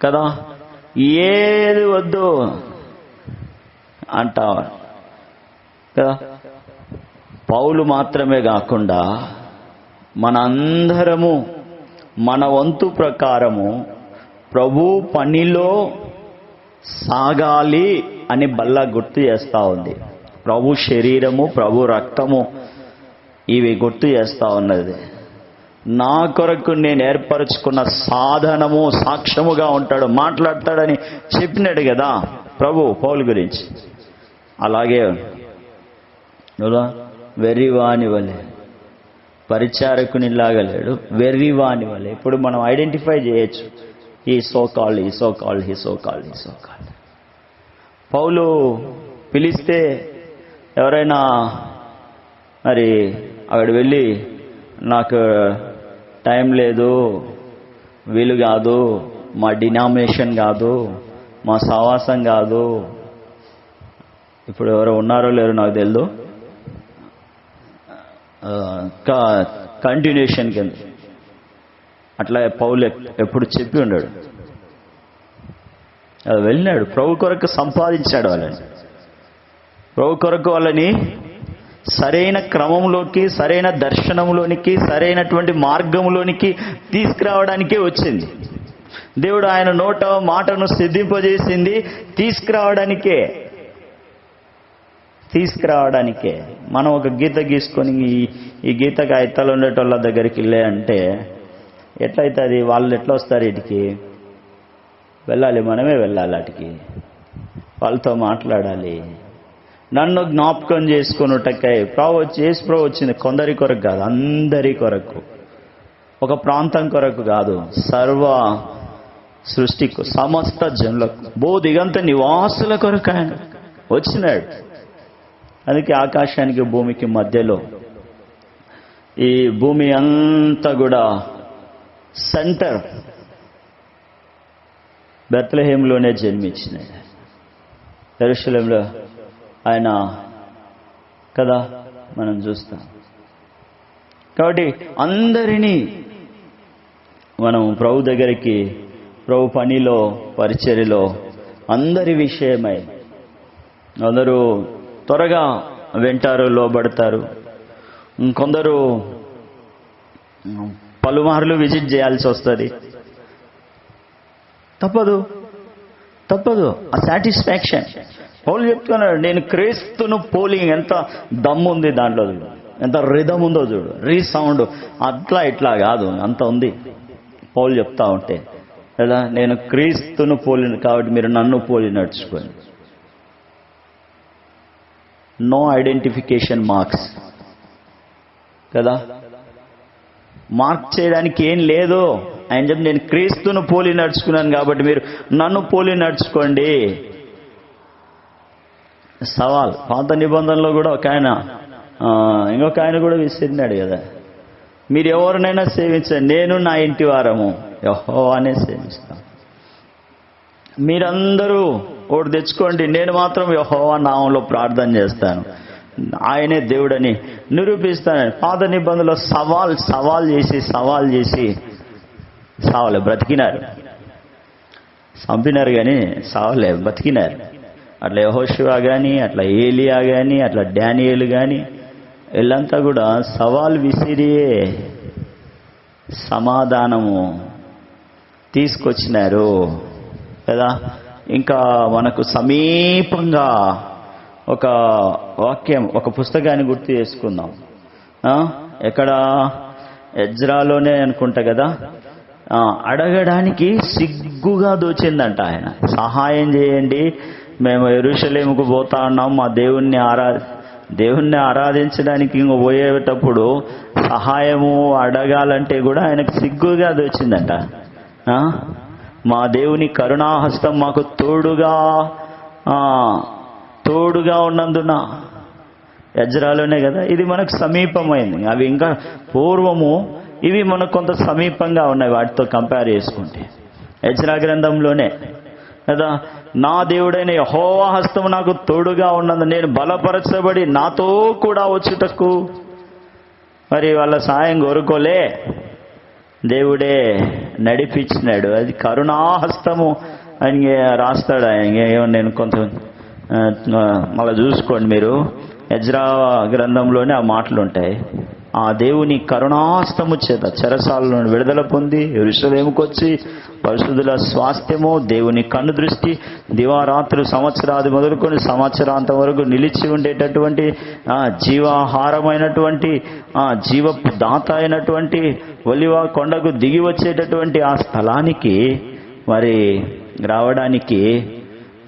కదా, ఏది వద్దు అంటారు కదా. పౌలు మాత్రమే కాకుండా మనందరము మన వంతు ప్రకారము ప్రభు పనిలో సాగాలి అని బల్ల గుర్తు చేస్తూ ఉంది. ప్రభు శరీరము, ప్రభు రక్తము ఇవి గుర్తు చేస్తూ ఉన్నది. నా కొరకు నేను ఏర్పరచుకున్న సాధనము సాక్ష్యముగా ఉంటాడు, మాట్లాడతాడని చెప్పినాడు కదా ప్రభు పౌలు గురించి. అలాగే వెర్రివాని వలె, పరిచారకునిలాగా లేడు, వెర్రివాని వలె. ఇప్పుడు మనం ఐడెంటిఫై చేయొచ్చు, ఈ సోకాల్డ్. పౌలు పిలిస్తే ఎవరైనా మరి అక్కడ వెళ్ళి నాకు టైం లేదు, వీలు కాదు, మా డినామినేషన్ కాదు, మా సహవాసం కాదు, ఇప్పుడు ఎవరో ఉన్నారో లేరో నాకు తెలియదు, కంటిన్యూషన్ కింద అట్లా పౌలు ఎప్పుడు చెప్పి ఉన్నాడు. అది వెళ్ళినాడు, ప్రభు కొరకు సంపాదించాడు వాళ్ళని. ప్రభు కొరకు వాళ్ళని సరైన క్రమంలోకి, సరైన దర్శనంలోనికి, సరైనటువంటి మార్గంలోనికి తీసుకురావడానికే వచ్చింది. దేవుడు ఆయన నోట మాటను సిద్ధింపజేసింది తీసుకురావడానికే. మనం ఒక గీత గీసుకొని ఈ గీత కాగితాలు ఉండేటోళ్ళ దగ్గరికి వెళ్ళే అంటే ఎట్లయితుంది? వాళ్ళు ఎట్లా వస్తారు? ఇటుకి వెళ్ళాలి, మనమే వెళ్ళాలి, అటుకి వాళ్ళతో మాట్లాడాలి. నన్ను జ్ఞాపకం చేసుకున్నటకై యేసు ప్రభు వచ్చింది కొందరి కొరకు కాదు, అందరి కొరకు, ఒక ప్రాంతం కొరకు కాదు, సర్వ సృష్టికు, సమస్త జనులకు, భూదిగంత నివాసుల కొరకు ఆయన వచ్చినాడు. అందుకే ఆకాశానికి భూమికి మధ్యలో ఈ భూమి అంతా కూడా సెంటర్ బెత్లెహేంలోనే జన్మించినాడు, యెరూషలేంలో ఆయన కదా మనం చూస్తాం. కాబట్టి అందరినీ మనం ప్రభు దగ్గరికి, ప్రభు పనిలో, పరిచర్యలో అందరి విషయమై అందరూ త్వరగా వింటారు, లోబడతారు. కొందరు పలుమార్లు విజిట్ చేయాల్సి వస్తుంది. తప్పదు ఆ సాటిస్ఫాక్షన్. పౌలు చెప్తున్నాడు, నేను క్రీస్తును పోలి. ఎంత దమ్ము ఉంది దాంట్లో చూడు, ఎంత రిధం ఉందో చూడు, రీసౌండ్. అట్లా ఇట్లా కాదు, అంత ఉంది. పౌలు చెప్తా ఉంటే కదా, నేను క్రీస్తును పోలిన కాబట్టి మీరు నన్ను పోలి నడుచుకోండి. నో ఐడెంటిఫికేషన్ మార్క్స్ కదా, మార్క్ చేయడానికి ఏం లేదు. ఆయన చెప్పి నేను క్రీస్తును పోలి నడుచుకున్నాను కాబట్టి మీరు నన్ను పోలి నడుచుకోండి. సవాల్. పాత నిబంధనలో కూడా ఒక ఆయన, ఇంకొక ఆయన కూడా విసిరినాడు కదా, మీరు ఎవరినైనా సేవించండి, నేను నా ఇంటి వారము యెహోవానే సేవిస్తాం. మీరందరూ ఒకటి తెచ్చుకోండి, నేను మాత్రం యెహోవా నామంలో ప్రార్థన చేస్తాను, ఆయనే దేవుడని నిరూపిస్తాను. పాత నిబంధనలో సవాల్ చేసి సావలే, బ్రతికినారు. చంపినారు కానీ సావలే, బతికినారు. అట్లా యెహోషువ కానీ, అట్లా ఏలియా కానీ, అట్లా డానియేలు కానీ, వీళ్ళంతా కూడా సవాల్ విసిరియే సమాధానము తీసుకొచ్చినారు కదా. ఇంకా మనకు సమీపంగా ఒక వాక్యం, ఒక పుస్తకాన్ని గుర్తు చేసుకుందాం. ఎక్కడ? ఎజ్రాలోనే అనుకుంటా కదా. అడగడానికి సిగ్గుగా దోచిందంట ఆయన. సహాయం చేయండి, మేము యెరూషలేముకు పోతా ఉన్నాం, మా దేవుణ్ణి ఆరాధించడానికి ఇంక పోయేటప్పుడు సహాయము అడగాలంటే కూడా ఆయనకు సిగ్గుగా దోచిందంట. మా దేవుని కరుణాహస్తం మాకు తోడుగా ఉన్నందున. ఎజ్రాలోనే కదా, ఇది మనకు సమీపమైంది. అవి ఇంకా పూర్వము, ఇవి మనకు కొంత సమీపంగా ఉన్నాయి వాటితో కంపేర్ చేసుకుంటే. ఎజ్రా గ్రంథంలోనే కదా, నా దేవుడైన యెహోవా హస్తము నాకు తోడుగా ఉన్నందు నేను బలపరచబడి నాతో కూడా వచ్చుటకు. మరి వాళ్ళ సాయం కోరుకోలే, దేవుడే నడిపించినాడు. అది కరుణాహస్తము అని రాస్తాడు ఆయన. నేను కొంత మళ్ళీ చూసుకోండి మీరు, ఎజ్రా గ్రంథంలోనే ఆ మాటలు ఉంటాయి. ఆ దేవుని కరుణాస్తము చేత చెరసాలను విడుదల పొంది యెరూషలేముకు వచ్చి పరిశుద్ధుల స్వాస్థ్యము, దేవుని కన్ను దృష్టి, దివారాత్రులు సంవత్సరాది మొదలుకొని సంవత్సరాంతం వరకు నిలిచి ఉండేటటువంటి జీవాహారమైనటువంటి జీవపు దాత అయినటువంటి ఒలివ కొండకు దిగి వచ్చేటటువంటి ఆ స్థలానికి మరి రావడానికి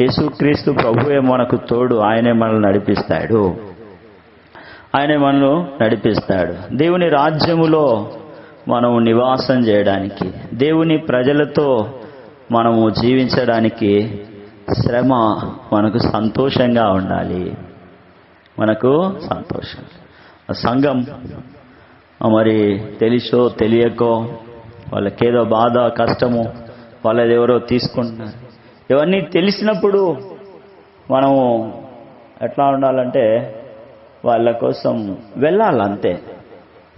యేసుక్రీస్తు ప్రభువే మనకు తోడు. ఆయనే మనల్ని నడిపిస్తాడు. దేవుని రాజ్యములో మనము నివాసం చేయడానికి, దేవుని ప్రజలతో మనము జీవించడానికి శ్రమ మనకు సంతోషంగా ఉండాలి. మనకు సంతోషం. సంఘం మరి తెలుసో తెలియకో వాళ్ళకేదో బాధ కష్టము వాళ్ళది ఎవరో తీసుకుంటున్నారు. ఇవన్నీ తెలిసినప్పుడు మనము ఎట్లా ఉండాలంటే వాళ్ళ కోసం వెళ్ళాలి, అంతే.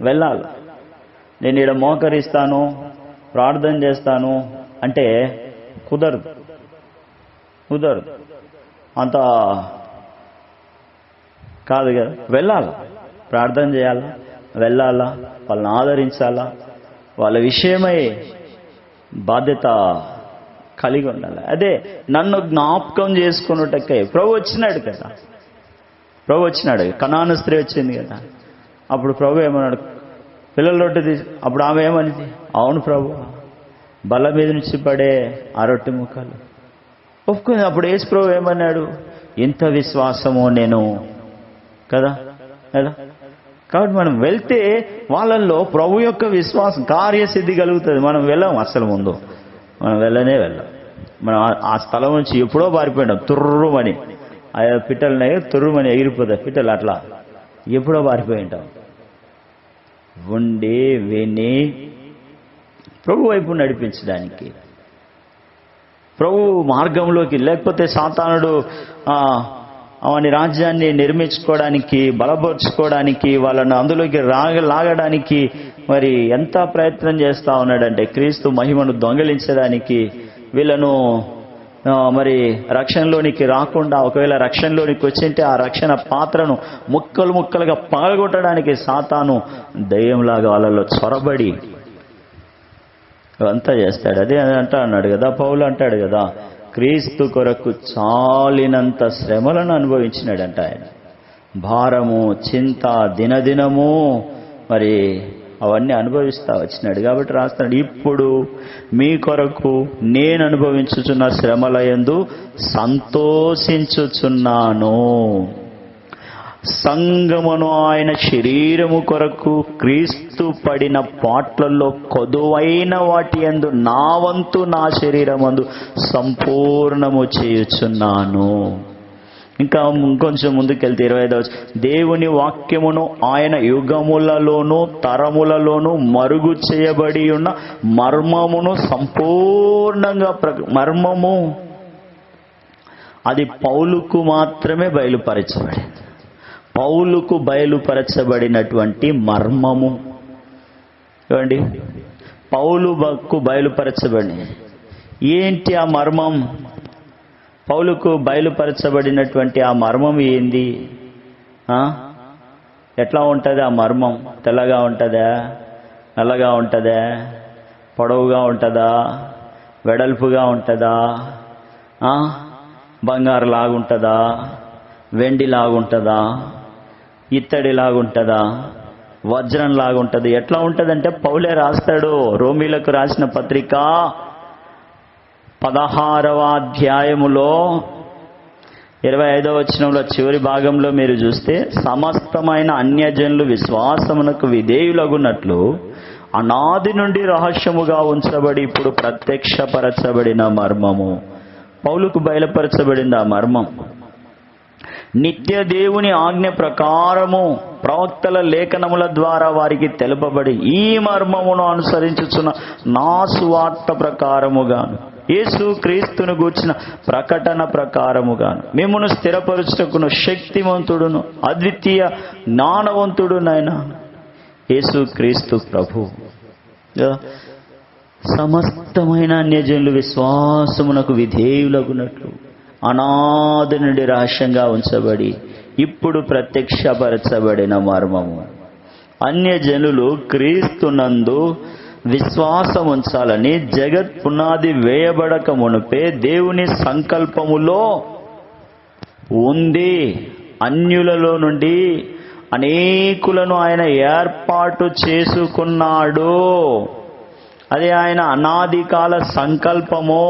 వెళ్ళాలి. నేను ఇక్కడ మోకరిస్తాను, ప్రార్థన చేస్తాను అంటే కుదరదు. అంత కాదు కదా. వెళ్ళాలా, ప్రార్థన చేయాలా, వెళ్ళాలా, వాళ్ళని ఆదరించాలా, వాళ్ళ విషయమై బాధ్యత కలిగి ఉండాలి. అదే నన్ను జ్ఞాపకం చేసుకున్నట్టకే ప్రభు వచ్చినాడు కదా. కనాను స్త్రీ వచ్చింది కదా. అప్పుడు ప్రభు ఏమన్నాడు, పిల్లల రొట్టె అప్పుడు ఆమె ఏమనింది, అవును ప్రభు, బల్ల మీద నుంచి పడే ఆ రొట్టె ముక్కలు ఒప్పుకుంది. అప్పుడు యేసు ప్రభు ఏమన్నాడు, ఇంత విశ్వాసము నేను కదా. కాబట్టి మనం వెళ్తే వాళ్ళల్లో ప్రభు యొక్క విశ్వాసం కార్యసిద్ధి కలుగుతుంది. మనం వెళ్ళాం, అసలు ముందు మనం వెళ్ళం. మనం ఆ స్థలం నుంచి ఎప్పుడో పారిపోయినాం. తుర్రుమని ఆ పిట్టలనే తుర్రుమని ఎగిరిపోతాయి పిట్టలు, అట్లా ఎప్పుడో పారిపోయి ఉంటాం. ఉండి విని ప్రభు వైపు నడిపించడానికి, ప్రభు మార్గంలోకి, లేకపోతే సాతానుడు అవని రాజ్యాన్ని నిర్మించుకోవడానికి, బలపరుచుకోవడానికి, వాళ్ళను అందులోకి లాగడానికి మరి ఎంత ప్రయత్నం చేస్తా ఉన్నాడంటే, క్రీస్తు మహిమను దొంగిలించడానికి, వీళ్ళను మరి రక్షణలోనికి రాకుండా, ఒకవేళ రక్షణలోనికి వచ్చింటే ఆ రక్షణ పాత్రను ముక్కలుగా పగలగొట్టడానికి సాతాను దయ్యంలాగా వాళ్ళలో చొరబడి అంతా చేస్తాడు. అదే అన్నాడు కదా, పౌలు అంటాడు కదా, క్రీస్తు కొరకు చాలినంత శ్రమలను అనుభవించినాడంట ఆయన. భారము, చింత, దినదినము మరి అవన్నీ అనుభవిస్తా వచ్చినాడు. కాబట్టి రాస్తున్నాడు, ఇప్పుడు మీ కొరకు నేను అనుభవించుచున్న శ్రమల యందు సంతోషించుచున్నాను. సంగమును ఆయన శరీరము కొరకు క్రీస్తు పడిన పాట్లలో కొదువైన వాటి యందు నా వంతు నా శరీరమందు సంపూర్ణము చేయుచున్నాను. ఇంకా ఇంకొంచెం ముందుకెళ్తే 25వ దేవుని వాక్యమును ఆయన యుగములలోను తరములలోను మరుగు చేయబడి ఉన్న మర్మమును సంపూర్ణంగా మర్మము అది పౌలుకు మాత్రమే బయలుపరచబడింది. పౌలుకు బయలుపరచబడినటువంటి మర్మము చూడండి, పౌలుకు బయలుపరచబడి ఏంటి ఆ మర్మం? పౌలుకు బయలుపరచబడినటువంటి ఆ మర్మం ఏంది? ఎట్లా ఉంటుంది ఆ మర్మం? తెల్లగా ఉంటుందా, నల్లగా ఉంటుందా, పొడవుగా ఉంటుందా, వెడల్పుగా ఉంటుందా, బంగారు లాగుంటుందా, వెండి లాగుంటుందా, ఇత్తడి లాగుంటుందా, వజ్రం లాగుంటుంది? ఎట్లా ఉంటుందంటే పౌలే రాస్తాడు రోమీలకు రాసిన పత్రిక 16వ అధ్యాయములో 25వ వచనంలో చివరి భాగంలో మీరు చూస్తే, సమస్తమైన అన్యజనులు విశ్వాసమునకు విధేయులగునట్లు అనాది నుండి రహస్యముగా ఉంచబడి ఇప్పుడు ప్రత్యక్షపరచబడిన మర్మము. పౌలుకు బయలుపరచబడింది ఆ మర్మం. నిత్య దేవుని ఆజ్ఞ ప్రకారము ప్రవక్తల లేఖనముల ద్వారా వారికి తెలుపబడి ఈ మర్మమును అనుసరించుచున్న నా సువార్త ప్రకారముగాను యేసు క్రీస్తును గూర్చిన ప్రకటన ప్రకారముగాను మిమ్మును స్థిరపరచుటకును శక్తివంతుడును అద్వితీయ జ్ఞానవంతుడునైన యేసు క్రీస్తు ప్రభు. సమస్తమైన అన్యజనులు విశ్వాసమునకు విధేయులగునట్లు అనాది నుండి రహస్యంగా ఉంచబడి ఇప్పుడు ప్రత్యక్షపరచబడిన మర్మము. అన్యజనులు క్రీస్తునందు విశ్వాసం ఉంచాలని జగత్ పునాది వేయబడక మునుపే దేవుని సంకల్పములో ఉంది. అన్యులలో నుండి అనేకులను ఆయన ఏర్పాటు చేసుకున్నాడు. అది ఆయన అనాది కాల సంకల్పము,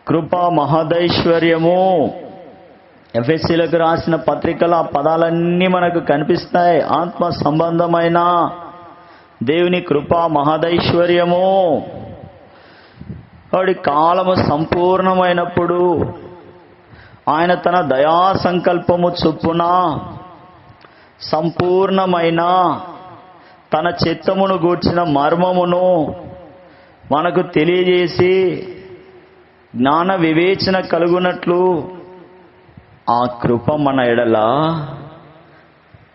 కృపా మహదైశ్వర్యము. ఎఫెసీలకు రాసిన పత్రికల ఆ పదాలన్నీ మనకు కనిపిస్తాయి. ఆత్మ సంబంధమైన దేవుని కృపా మహదైశ్వర్యము. వాడి కాలము సంపూర్ణమైనప్పుడు ఆయన తన దయా సంకల్పము చొప్పున సంపూర్ణమైన తన చిత్తమును గూర్చిన మర్మమును మనకు తెలియజేసి జ్ఞాన వివేచన కలుగునట్లు ఆ కృప మన ఎడల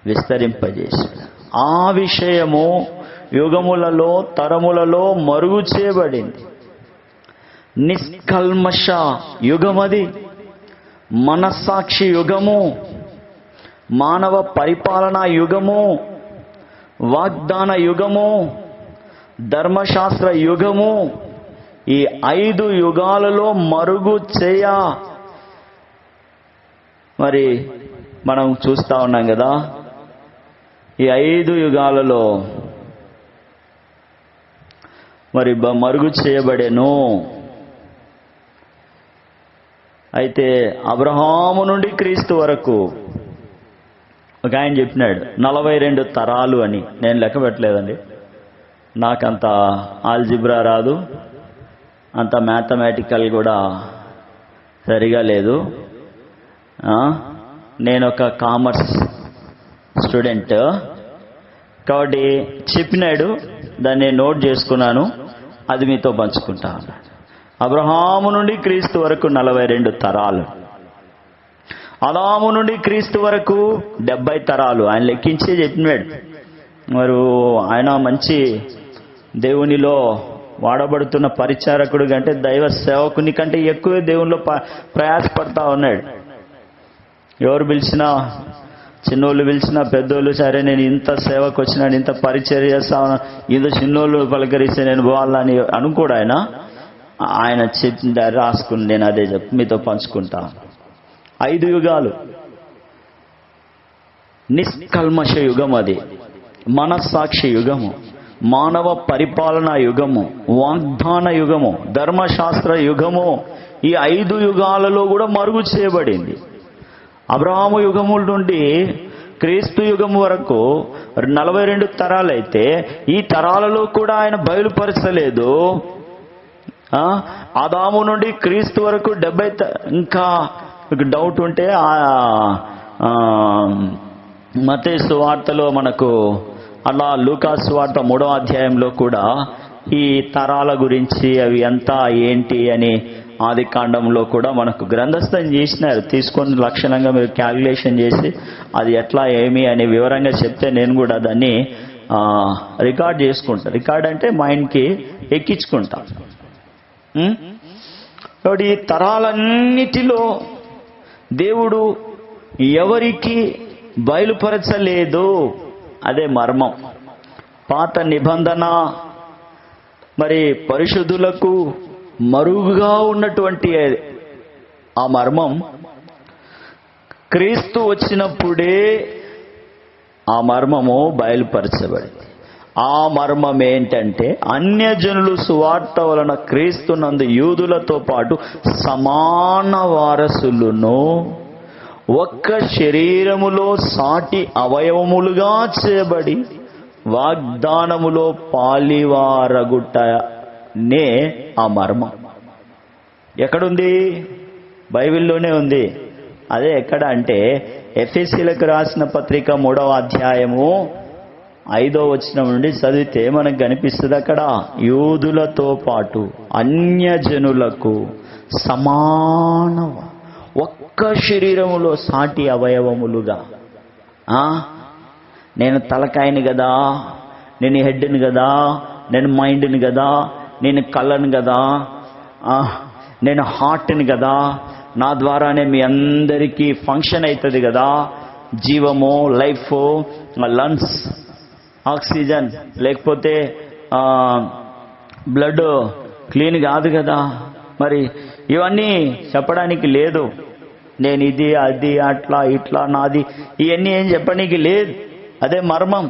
విస్తరింపజేశాడు. ఆ విషయము యుగములలో తరములలో మరుగు చేయబడింది. నిష్కల్మష యుగమది, మనస్సాక్షి యుగము, మానవ పరిపాలనా యుగము, వాగ్దాన యుగము, ధర్మశాస్త్ర యుగము. ఈ 5 యుగాలలో మరుగు చేయ మరి మనం చూస్తా ఉన్నాం కదా. ఈ 5 యుగాలలో మరి మరుగు చేయబడేను. అయితే అబ్రహాము నుండి క్రీస్తు వరకు ఒక ఆయన చెప్పినాడు 42 తరాలు అని. నేను లెక్క పెట్టలేదండి, నాకంత ఆల్జిబ్రా రాదు, అంత మ్యాథమెటికల్ కూడా సరిగా లేదు. నేను ఒక కామర్స్ స్టూడెంట్ కాబట్టి చెప్పినాడు, దాన్ని నోట్ చేసుకున్నాను, అది మీతో పంచుకుంటా ఉన్నాను. అబ్రహాము నుండి క్రీస్తు వరకు 42 తరాలు, ఆదాము నుండి క్రీస్తు వరకు 70 తరాలు. ఆయన లెక్కించే చెప్పినాడు. మరి ఆయన మంచి దేవునిలో వాడబడుతున్న పరిచారకుడు కంటే దైవ సేవకుని కంటే ఎక్కువ దేవునిలో ప్రయాసపడతా ఉన్నాడు. ఎవరు పిలిచినా, చిన్నోళ్ళు పిలిచినా, పెద్దోళ్ళు, సరే నేను ఇంత సేవకు వచ్చినాను, ఇంత పరిచర్య చేస్తా ఉన్నా, ఇంత చిన్నోళ్ళు పలకరిస్తే నేను పోవాలని అనుకోడు ఆయన. ఆయన రాసుకుని నేను అదే మీతో పంచుకుంటా. 5 యుగాలు, నిష్కల్మష యుగం, అది మనస్సాక్షి యుగము, మానవ పరిపాలన యుగము, వాగ్దాన యుగము, ధర్మశాస్త్ర యుగము. ఈ 5 యుగాలలో కూడా మరుగు చేయబడింది. అబ్రహాము యుగముల నుండి క్రీస్తు యుగం వరకు 42 తరాలైతే ఈ తరాలలో కూడా ఆయన బయలుపరచలేదు. ఆదాము నుండి క్రీస్తు వరకు 70. ఇంకా డౌట్ ఉంటే మత్తయి సువార్తలో మనకు, అలా లూకా సువార్త 3వ అధ్యాయంలో కూడా ఈ తరాల గురించి అవి అంతా ఏంటి అని ఆది కాండంలో కూడా మనకు గ్రంథస్థం చేసినారు. తీసుకొని లక్షణంగా మీరు క్యాల్కులేషన్ చేసి అది ఎట్లా ఏమి అని వివరంగా చెప్తే నేను కూడా దాన్ని రికార్డ్ చేసుకుంటా. రికార్డ్ అంటే మైండ్కి ఎక్కించుకుంటా. కాబట్టి ఈ తరాలన్నిటిలో దేవుడు ఎవరికి బయలుపరచలేదు, అదే మర్మం. పాత నిబంధన మరి పరిశుద్ధులకు మరుగుగా ఉన్నటువంటి ఆ మర్మం క్రీస్తు వచ్చినప్పుడే ఆ మర్మము బయలుపరచబడింది. ఆ మర్మం ఏంటంటే, అన్యజనులు సువార్త వలన క్రీస్తునందు యూదులతో పాటు సమాన వారసులను, ఒక్క శరీరములో సాటి అవయవములుగా చేయబడి వాగ్దానములో పాలివారగుటనే ఆ మర్మం. ఎక్కడుంది? బైబిల్లోనే ఉంది. అదే ఎక్కడ అంటే ఎఫెసీయులకు రాసిన పత్రిక 3వ అధ్యాయము 5వ వచనం నుండి చదివితే మనకు కనిపిస్తుంది. అక్కడ యూదులతో పాటు అన్యజనులకు సమాన, ఒక్క శరీరములో సాటి అవయవములుగా. నేను తలకాయని కదా, నేను హెడ్ని కదా, నేను మైండ్ని కదా, నేను కళ్ళని కదా, నేను హార్ట్ని కదా, నా ద్వారానే మీ అందరికీ ఫంక్షన్ అవుతుంది కదా, జీవము, లైఫ్, లంగ్స్, ఆక్సిజన్ లేకపోతే బ్లడ్ క్లీన్ కాదు కదా. మరి ఇవన్నీ చెప్పడానికి లేదు. నేను ఇది, అది, అట్లా, ఇట్లా, నాది, ఇవన్నీ ఏం చెప్పడానికి లేదు. అదే మర్మం.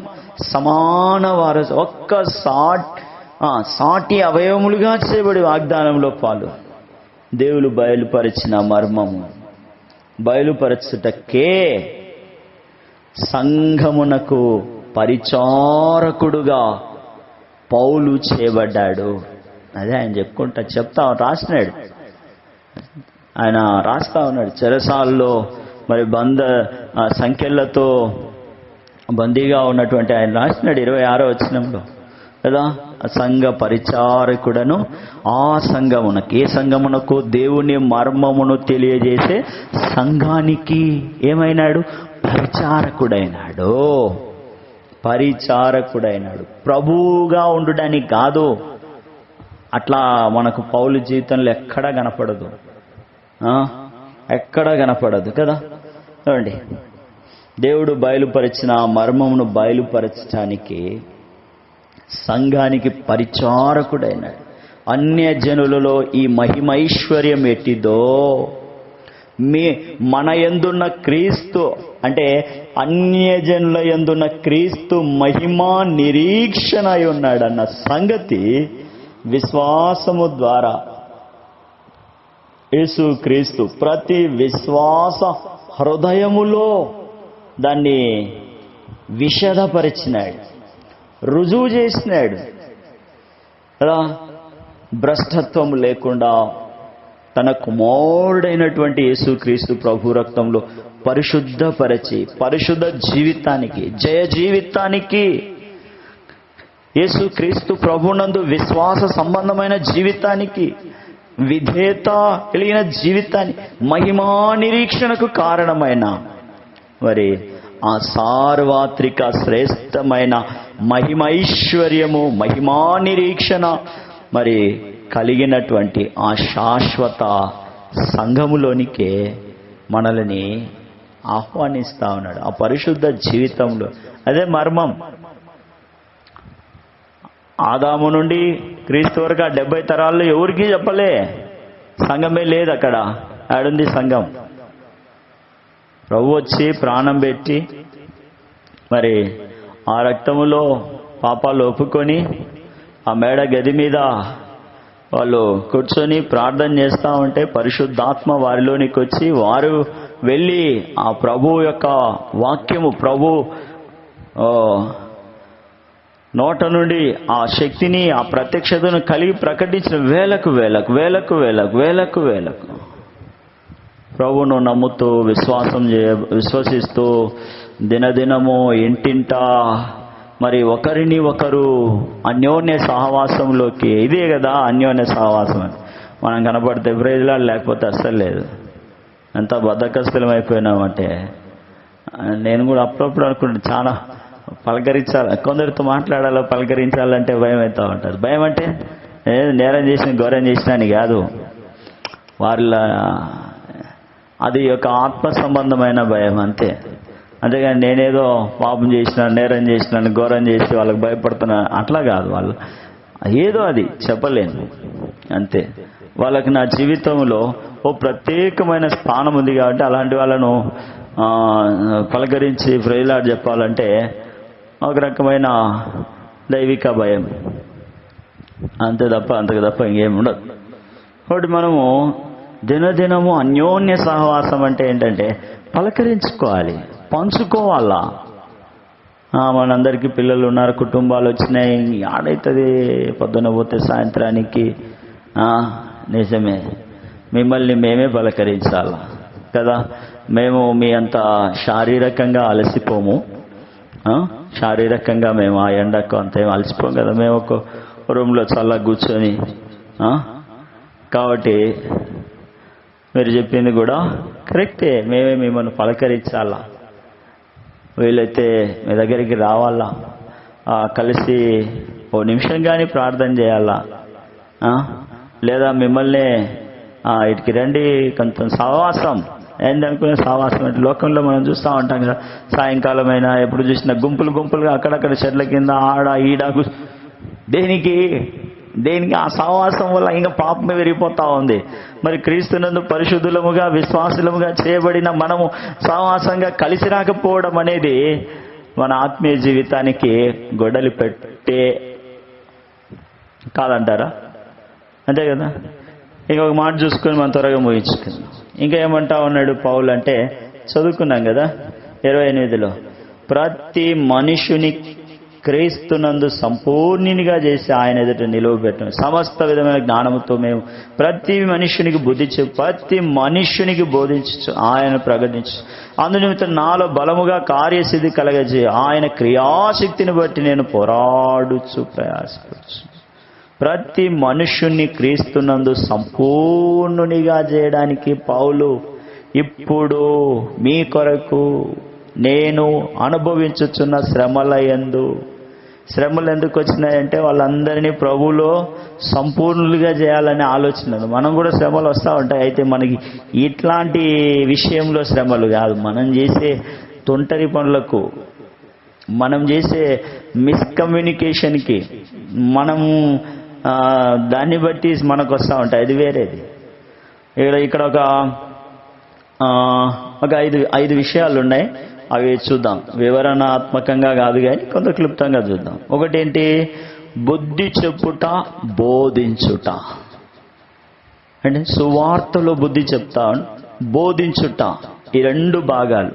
సమాన వారసు, ఒక్క సాటి అవయవములుగా చేయబడి వాగ్దానంలో పాలు. దేవుడు బయలుపరిచిన మర్మము బయలుపరచుటకే సంఘమునకు పరిచారకుడుగా పౌలు చేయబడ్డాడు. అదే ఆయన రాసినాడు. ఆయన రాస్తా ఉన్నాడు. చెరసాల్లో మరి సంఖ్యలతో బందీగా ఉన్నటువంటి ఆయన రాసినాడు 26వ వచనంలో కదా, సంఘ పరిచారకుడను ఆ సంఘమునకు, ఏ సంఘమునకు? దేవుని మర్మమును తెలియజేసే సంఘానికి ఏమైనాడు? పరిచారకుడైనాడు. ప్రభువుగా ఉండడానికి కాదు. అట్లా మనకు పౌలు జీవితంలో ఎక్కడా కనపడదు కదా. చూడండి, దేవుడు బయలుపరిచిన మర్మమును బయలుపరచడానికి సంఘానికి పరిచారకుడైనాడు. అన్యజనులలో ఈ మహిమైశ్వర్యం ఎట్టిదో మన యందున్న క్రీస్తు, అంటే అన్యజనుల యందున్న క్రీస్తు మహిమా నిరీక్షణ అయి ఉన్నాడన్న సంగతి విశ్వాసము ద్వారా యేసు క్రీస్తు ప్రతి విశ్వాస హృదయములో దాన్ని విషదపరిచినాడు, రుజువు చేసినాడు. అలా భ్రష్టత్వం లేకుండా తన కుమారుడైనటువంటి యేసుక్రీస్తు ప్రభు రక్తంలో పరిశుద్ధపరిచి పరిశుద్ధ జీవితానికి, జయ జీవితానికి, యేసుక్రీస్తు ప్రభునందు విశ్వాస సంబంధమైన జీవితానికి, విధేయత కలిగిన జీవితాన్ని, మహిమా నిరీక్షణకు కారణమైన మరి ఆ సార్వత్రిక శ్రేష్టమైన మహిమైశ్వర్యము, మహిమా నిరీక్షణ మరి కలిగినటువంటి ఆ శాశ్వత సంఘములోనికే మనల్ని ఆహ్వానిస్తా ఉన్నాడు. ఆ పరిశుద్ధ జీవితంలో అదే మర్మం. ఆదాము నుండి క్రీస్తు వరకు ఆ 70 తరాల్లో ఎవరికి చెప్పలే. సంఘమే లేదు అక్కడ. ఆడుంది సంఘం. ప్రభు వచ్చి ప్రాణం పెట్టి మరి ఆ రక్తములో పాపాలు ఒప్పుకొని ఆ మేడ గది మీద వాళ్ళు కూర్చొని ప్రార్థన చేస్తూ ఉంటే పరిశుద్ధాత్మ వారిలోనికి వచ్చి వారు వెళ్ళి ఆ ప్రభు యొక్క వాక్యము ప్రభు నోట నుండి ఆ శక్తిని ఆ ప్రత్యక్షతను కలిగి ప్రకటించిన వేలకు ప్రభువును నమ్ముతూ విశ్వసిస్తూ దినదినము ఇంటింటా మరి ఒకరిని ఒకరు అన్యోన్య సహవాసంలోకి, ఇదే కదా అన్యోన్య సహవాసం అని. మనం కనపడితే ప్రైజ్లా, లేకపోతే అస్సలు లేదు. ఎంత బద్ధకస్తులం అయిపోయినామంటే. నేను కూడా అప్పుడప్పుడు అనుకుంటే చాలా పలకరించాలి, కొందరితో మాట్లాడాలో పలకరించాలంటే భయం అవుతూ ఉంటుంది. భయం అంటే నేరం చేసిన ఘోరం చేసినా అని కాదు, వాళ్ళ అది ఒక ఆత్మ సంబంధమైన భయం అంతే. అంతేగాని నేనేదో పాపం చేసినా, నేరం చేసినాను, ఘోరం చేసి వాళ్ళకి భయపడుతున్నా అట్లా కాదు. వాళ్ళు ఏదో అది చెప్పలేను అంతే. వాళ్ళకి నా జీవితంలో ఓ ప్రత్యేకమైన స్థానం ఉంది కాబట్టి అలాంటి వాళ్ళను పలకరించి ప్రైలాడ్ చెప్పాలంటే ఒక రకమైన దైవిక భయం అంతే తప్ప, అంతకు తప్ప ఇంకేం ఉండదు. కాబట్టి మనము దినదినము అన్యోన్య సహవాసం అంటే ఏంటంటే పలకరించుకోవాలి, పంచుకోవాలా. మనందరికీ పిల్లలు ఉన్నారు, కుటుంబాలు వచ్చినాయి, ఆడైతుంది పొద్దున పోతే సాయంత్రానికి. నిజమే, మిమ్మల్ని మేమే పలకరించాలా కదా. మేము మీ అంత శారీరకంగా అలసిపోము, శారీరకంగా మేము ఆ ఎండకు అంత ఏం అలసిపోం కదా. మేము ఒక రూమ్లో చల్లగా కూర్చొని, కాబట్టి మీరు చెప్పింది కూడా కరెక్టే, మేమే మిమ్మల్ని పలకరించాలా. వీలైతే మీ దగ్గరికి రావాలా, కలిసి ఓ నిమిషం కానీ ప్రార్థన చేయాలా, లేదా మిమ్మల్ని ఇటుకి రండి కొంచెం సహవాసం. ఏందనుకునే సహవాసం అంటే లోకంలో మనం చూస్తూ ఉంటాం కదా, సాయంకాలం అయినా ఎప్పుడు చూసినా గుంపులుగా అక్కడక్కడ చెట్ల కింద ఆడ ఈడ. దేనికి ఆ సహవాసం వల్ల ఇంకా పాపమే విరిగిపోతా ఉంది. మరి క్రీస్తునందు పరిశుద్ధులముగా విశ్వాసులముగా చేయబడిన మనము సహవాసంగా కలిసి రాకపోవడం అనేది మన ఆత్మీయ జీవితానికి గొడ్డలి పెట్టే కాదంటారా? అంతే కదా. ఇంకొక మాట చూసుకొని మనం త్వరగా ముగించుకుందాం. ఇంకా ఏమంటా ఉన్నాడు పౌలు అంటే, చదువుకున్నాం కదా 28లో, ప్రతి మనుషుని క్రీస్తునందు సంపూర్ణినిగా చేసి ఆయన ఎదుట నిలువబెట్టడం, సమస్త విధమైన జ్ఞానముతో మేము ప్రతి మనుష్యునికి ప్రతి మనుష్యునికి బోధించు, ఆయన ప్రకటించు, అందునిమిత్తం నాలో బలముగా కార్యసిద్ధి కలగజే ఆయన క్రియాశక్తిని బట్టి నేను పోరాడుచు ప్రయాసపడుచు. ప్రతి మనుష్యుణ్ణి క్రీస్తునందు సంపూర్ణునిగా చేయడానికి పౌలు ఇప్పుడు మీ కొరకు నేను అనుభవించుచున్న శ్రమలు ఎందుకు వచ్చినాయంటే వాళ్ళందరినీ ప్రభువులో సంపూర్ణులుగా చేయాలనే ఆలోచన. మనం కూడా శ్రమలు వస్తూ ఉంటాయి. అయితే మనకి ఇట్లాంటి విషయంలో శ్రమలు కాదు, మనం చేసే తొంటరి పనులకు, మనం చేసే మిస్కమ్యూనికేషన్కి, మనము దాన్ని బట్టి మనకు వస్తూ ఉంటాయి. అది వేరేది. ఇక్కడ ఒక ఐదు విషయాలు ఉన్నాయి. అవి చూద్దాం, వివరణాత్మకంగా కాదు కానీ కొంత క్లుప్తంగా చూద్దాం. ఒకటేంటి? బుద్ధి చెప్పుట, బోధించుట. అంటే సువార్తలో బుద్ధి చెప్తా, బోధించుట, ఈ రెండు భాగాలు.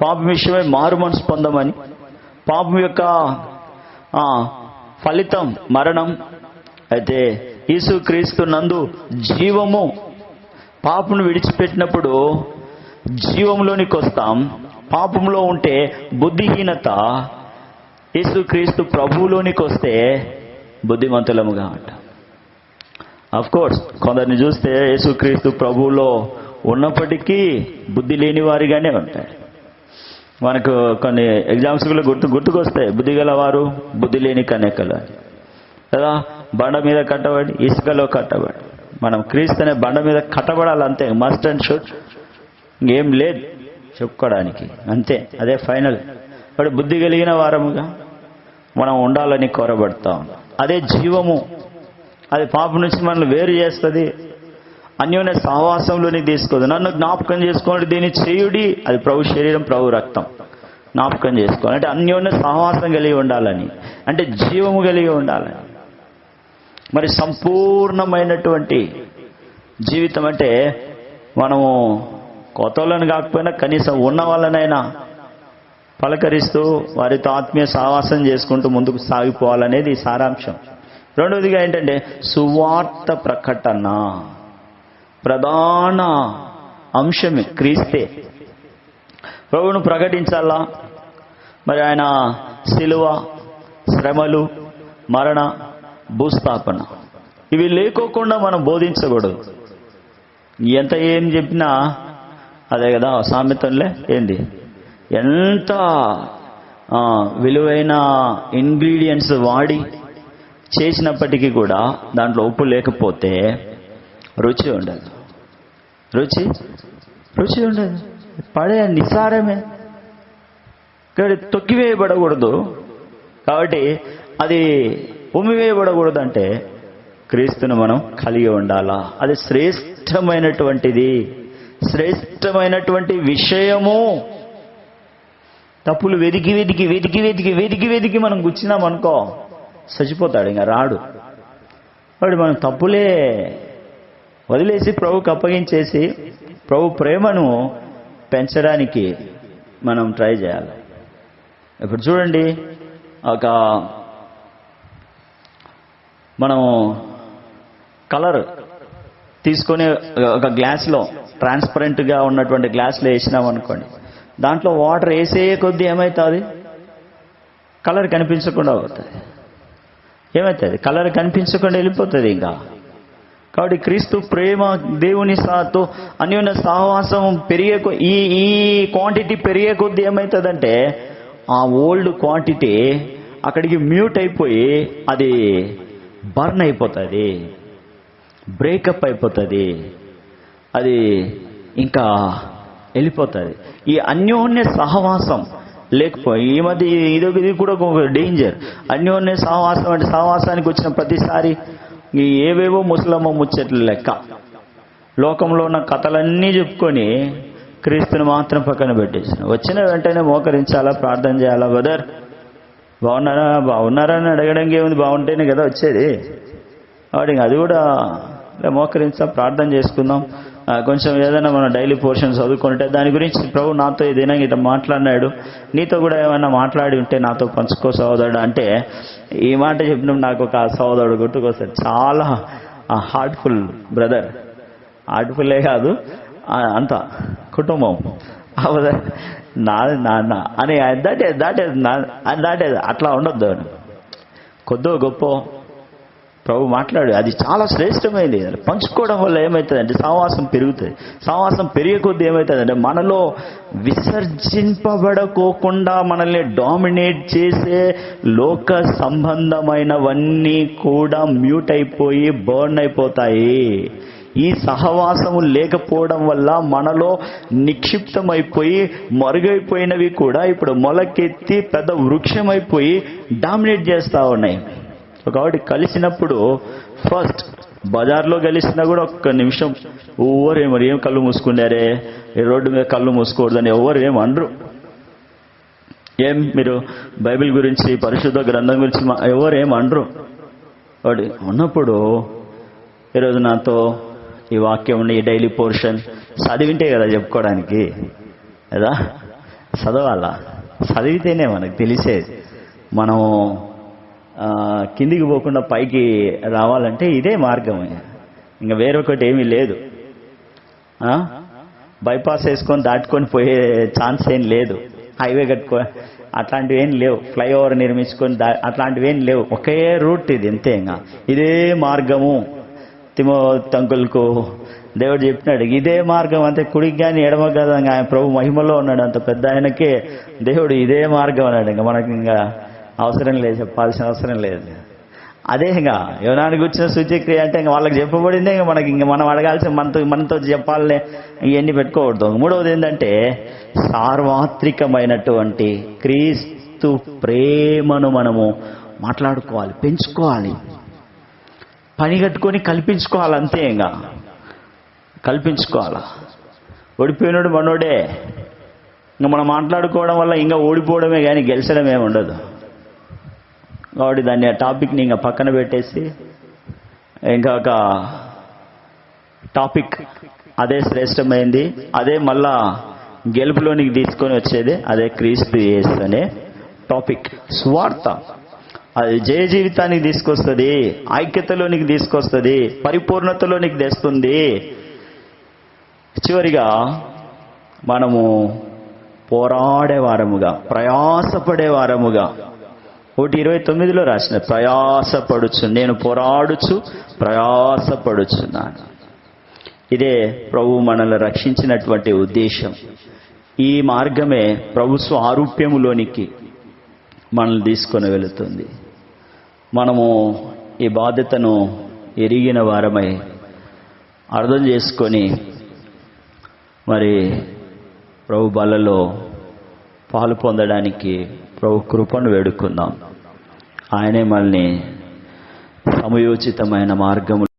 పాపం విషయమై మారు మనసు పొందమని, పాపం యొక్క ఫలితం మరణం, అయితే యేసుక్రీస్తు నందు జీవము. పాపమును విడిచిపెట్టినప్పుడు జీవంలోనికి వస్తాం. పాపంలో ఉంటే బుద్ధిహీనత. యేసుక్రీస్తు ప్రభువులోనికి వస్తే బుద్ధిమంతులముగా ఉంటాం. అఫ్కోర్స్ కొందరిని చూస్తే యేసుక్రీస్తు ప్రభువులో ఉన్నప్పటికీ బుద్ధి లేని వారిగానే ఉంటారు. మనకు కొన్ని ఎగ్జామ్స్ కూడా గుర్తుకొస్తాయి. బుద్ధి గలవారు బుద్ధి లేని కన్యకలు కదా. బండ మీద కట్టబడి, ఇసుకలో కట్టబడి, మనం క్రీస్తు అనే బండ మీద కట్టబడాలంతే. మస్ట్ అండ్ షుడ్, ఇంకేం లేదు చెప్పుకోవడానికి, అంతే. అదే ఫైనల్. ఇప్పుడు బుద్ధి కలిగిన వారముగా మనం ఉండాలని కోరబడతా ఉన్నాం. అదే జీవము. అది పాపం నుంచి మనల్ని వేరు చేస్తుంది. అన్యోన్య సహవాసంలోని తీసుకోదు. నన్ను జ్ఞాపకం చేసుకోండి దీన్ని చేయుడి. అది ప్రభు శరీరం, ప్రభు రక్తం. జ్ఞాపకం చేసుకోవాలి అంటే అన్యోన్య సహవాసం కలిగి ఉండాలని, అంటే జీవము కలిగి ఉండాలని. మరి సంపూర్ణమైనటువంటి జీవితం అంటే మనము కొత్త వాళ్ళని కాకపోయినా కనీసం ఉన్న వాళ్ళనైనా పలకరిస్తూ వారితో ఆత్మీయ సహవాసం చేసుకుంటూ ముందుకు సాగిపోవాలనేది సారాంశం. రెండవదిగా ఏంటంటే సువార్త ప్రకటన. ప్రధాన అంశమే క్రీస్తే. ప్రభువును ప్రకటించాలా. మరి ఆయన శిలువ, శ్రమలు, మరణ, భూస్థాపన ఇవి లేకోకుండా మనం బోధించకూడదు. ఎంత ఏం చెప్పినా అదే కదా సామెతంలే ఏంది, ఎంత విలువైన ఇంగ్రీడియంట్స్ వాడి చేసినప్పటికీ కూడా దాంట్లో ఉప్పు లేకపోతే రుచి ఉండదు. రుచి ఉండదు. పడే నిస్సారమే. ఇక్కడ తొక్కివేయబడకూడదు. కాబట్టి అది ఉమ్మివేయబడకూడదు. అంటే క్రీస్తును మనం కలిగి ఉండాలా. అది శ్రేష్టమైనటువంటి విషయము. తప్పులు వెతికి మనం గుచ్చినామనుకో చచ్చిపోతాడు, ఇంకా రాడు వాడు. మనం తప్పులే వదిలేసి ప్రభుకి అప్పగించేసి ప్రభు ప్రేమను పెంచడానికి మనం ట్రై చేయాలి. ఇప్పుడు చూడండి, మనం కలర్ తీసుకొని ఒక గ్లాస్లో ట్రాన్స్పరెంట్గా ఉన్నటువంటి గ్లాస్లో వేసినాం అనుకోండి, దాంట్లో వాటర్ వేసే కొద్దీ ఏమవుతుంది? కలర్ కనిపించకుండా అవుతుంది. ఏమవుతుంది? కలర్ కనిపించకుండా వెళ్ళిపోతుంది ఇంకా. కాబట్టి క్రీస్తు ప్రేమ, దేవుని సాతో అన్యోన్య సహవాసం పెరిగే ఈ క్వాంటిటీ పెరిగే కొద్దీ ఏమవుతుందంటే ఆ ఓల్డ్ క్వాంటిటీ అక్కడికి మ్యూట్ అయిపోయి అది బర్న్ అయిపోతుంది, బ్రేకప్ అయిపోతుంది, అది ఇంకా వెళ్ళిపోతుంది. ఈ అన్యోన్య సహవాసం లేకపోయి ఈ మధ్య ఇది కూడా ఒక డేంజర్. అన్యోన్య సహవాసం అంటే సహవాసానికి వచ్చిన ప్రతిసారి ఈ ఏవేవో ముసలమ్మ ముచ్చట్లు లెక్క లోకంలో ఉన్న కథలన్నీ చెప్పుకొని క్రీస్తుని మాత్రం పక్కన పెట్టేసిన. వచ్చిన వెంటనే మోకరించాలా, ప్రార్థన చేయాలా, బ్రదర్ బాగున్నారా అని అడగడానికి ఏముంది, బాగుంటేనే కదా వచ్చేది. కాబట్టి అది కూడా మోకరించా, ప్రార్థన చేసుకుందాం. కొంచెం ఏదైనా మనం డైలీ పోర్షన్ చదువుకుంటే దాని గురించి ప్రభు నాతో ఏదైనా ఇట్లా మాట్లాడినాడు, నీతో కూడా ఏమైనా మాట్లాడి ఉంటే నాతో పంచుకో సహోదరుడు అంటే, ఈ మాట చెప్పినప్పుడు నాకు ఒక సహోదరుడు గుర్తుకొస్తాడు. చాలా హార్ట్ఫుల్ బ్రదర్, హార్ట్ఫుల్లే కాదు అంత కుటుంబం నాది నాన్న అని దాటే అట్లా ఉండొద్దు. కొద్దో గొప్ప ప్రభు మాట్లాడు, అది చాలా శ్రేష్టమైనది. పంచుకోవడం వల్ల ఏమవుతుందంటే సహవాసం పెరుగుతుంది. సహవాసం పెరిగే కొద్దీ ఏమవుతుందంటే మనలో విసర్జింపబడకోకుండా మనల్ని డామినేట్ చేసే లోక సంబంధమైనవన్నీ కూడా మ్యూట్ అయిపోయి బర్న్ అయిపోతాయి. ఈ సహవాసము లేకపోవడం వల్ల మనలో నిక్షిప్తమైపోయి మరుగైపోయినవి కూడా ఇప్పుడు మొలకెత్తి పెద్ద వృక్షమైపోయి డామినేట్ చేస్తూ ఉన్నాయి. కాబట్టి కలిసినప్పుడు ఫస్ట్ బజార్లో కలిసినా కూడా ఒక్క నిమిషం ఎవరు ఏం కళ్ళు మూసుకున్నారే, ఈ రోడ్డు మీద కళ్ళు మూసుకోకూడదని ఎవరు ఏం అనరు. ఏం మీరు బైబిల్ గురించి, పరిశుద్ధ గ్రంథం గురించి ఎవరు ఏం అనరు. వాడు ఉన్నప్పుడు ఈరోజు నాతో ఈ వాక్యం, ఈ డైలీ పోర్షన్ చదివింటే కదా చెప్పుకోవడానికి, కదా చదవాలా. చదివితేనే మనకు తెలిసేది. మనం కిందికి పోకుండా పైకి రావాలంటే ఇదే మార్గం, ఇంకా వేరొకటి ఏమీ లేదు. బైపాస్ వేసుకొని దాటుకొని పోయే ఛాన్స్ ఏం లేదు. హైవే కట్టుకో అట్లాంటివి ఏం లేవు. ఫ్లైఓవర్ నిర్మించుకొని అట్లాంటివి ఏం లేవు. ఒకే రూట్ ఇది, అంతే. ఇంకా ఇదే మార్గము. తిమోతంకులకు దేవుడు చెప్పినాడు, ఇదే మార్గం అంతే, కుడికి కానీ ఎడమ కదా. ఆయన ప్రభు మహిమలో ఉన్నాడు, అంత పెద్ద ఆయనకే దేవుడు ఇదే మార్గం అన్నాడు. ఇంకా మనకి ఇంకా అవసరం లేదు, చెప్పాల్సిన అవసరం లేదు. అదే ఇంకా యోనానికి వచ్చిన సూచక్రియ అంటే ఇంకా వాళ్ళకి చెప్పబడిందే. ఇంకా మనం అడగాల్సిన మనతో చెప్పాలనే ఇవన్నీ పెట్టుకోకూడదు. మూడవది ఏంటంటే సార్వత్రికమైనటువంటి క్రీస్తు ప్రేమను మనము మాట్లాడుకోవాలి, పెంచుకోవాలి, పని కట్టుకొని కల్పించుకోవాలి, అంతే. ఇంకా కల్పించుకోవాలా. ఓడిపోయినాడు మనోడే. ఇంకా మనం మాట్లాడుకోవడం వల్ల ఇంకా ఓడిపోవడమే కానీ గెలిచడం ఏమి ఉండదు. కాబట్టి దాన్ని ఆ టాపిక్ని ఇంకా పక్కన పెట్టేసి ఇంకా ఒక టాపిక్, అదే శ్రేష్టమైంది, అదే మళ్ళా గెలుపులోనికి తీసుకొని వచ్చేది, అదే క్రీస్తు యేసు అనే టాపిక్. సువార్త అది జయ జీవితానికి తీసుకొస్తుంది, ఐక్యతలోనికి తీసుకొస్తుంది, పరిపూర్ణతలోనికి తెస్తుంది. చివరిగా మనము పోరాడేవారముగా, ప్రయాసపడేవారముగా, 1:29 రాసిన, ప్రయాసపడుచు, నేను పోరాడుచు ప్రయాసపడుచున్నాను. ఇదే ప్రభు మనల్ని రక్షించినటువంటి ఉద్దేశం. ఈ మార్గమే ప్రభు స్వారూప్యములోనికి మనల్ని తీసుకొని వెళుతుంది. మనము ఈ బాధ్యతను ఎరిగిన వారమై అర్థం చేసుకొని మరి ప్రభు బలలో పాలు పొందడానికి ప్రభు కృపను వేడుకుందాం. ఆయనే మనల్ని సమయోచితమైన మార్గము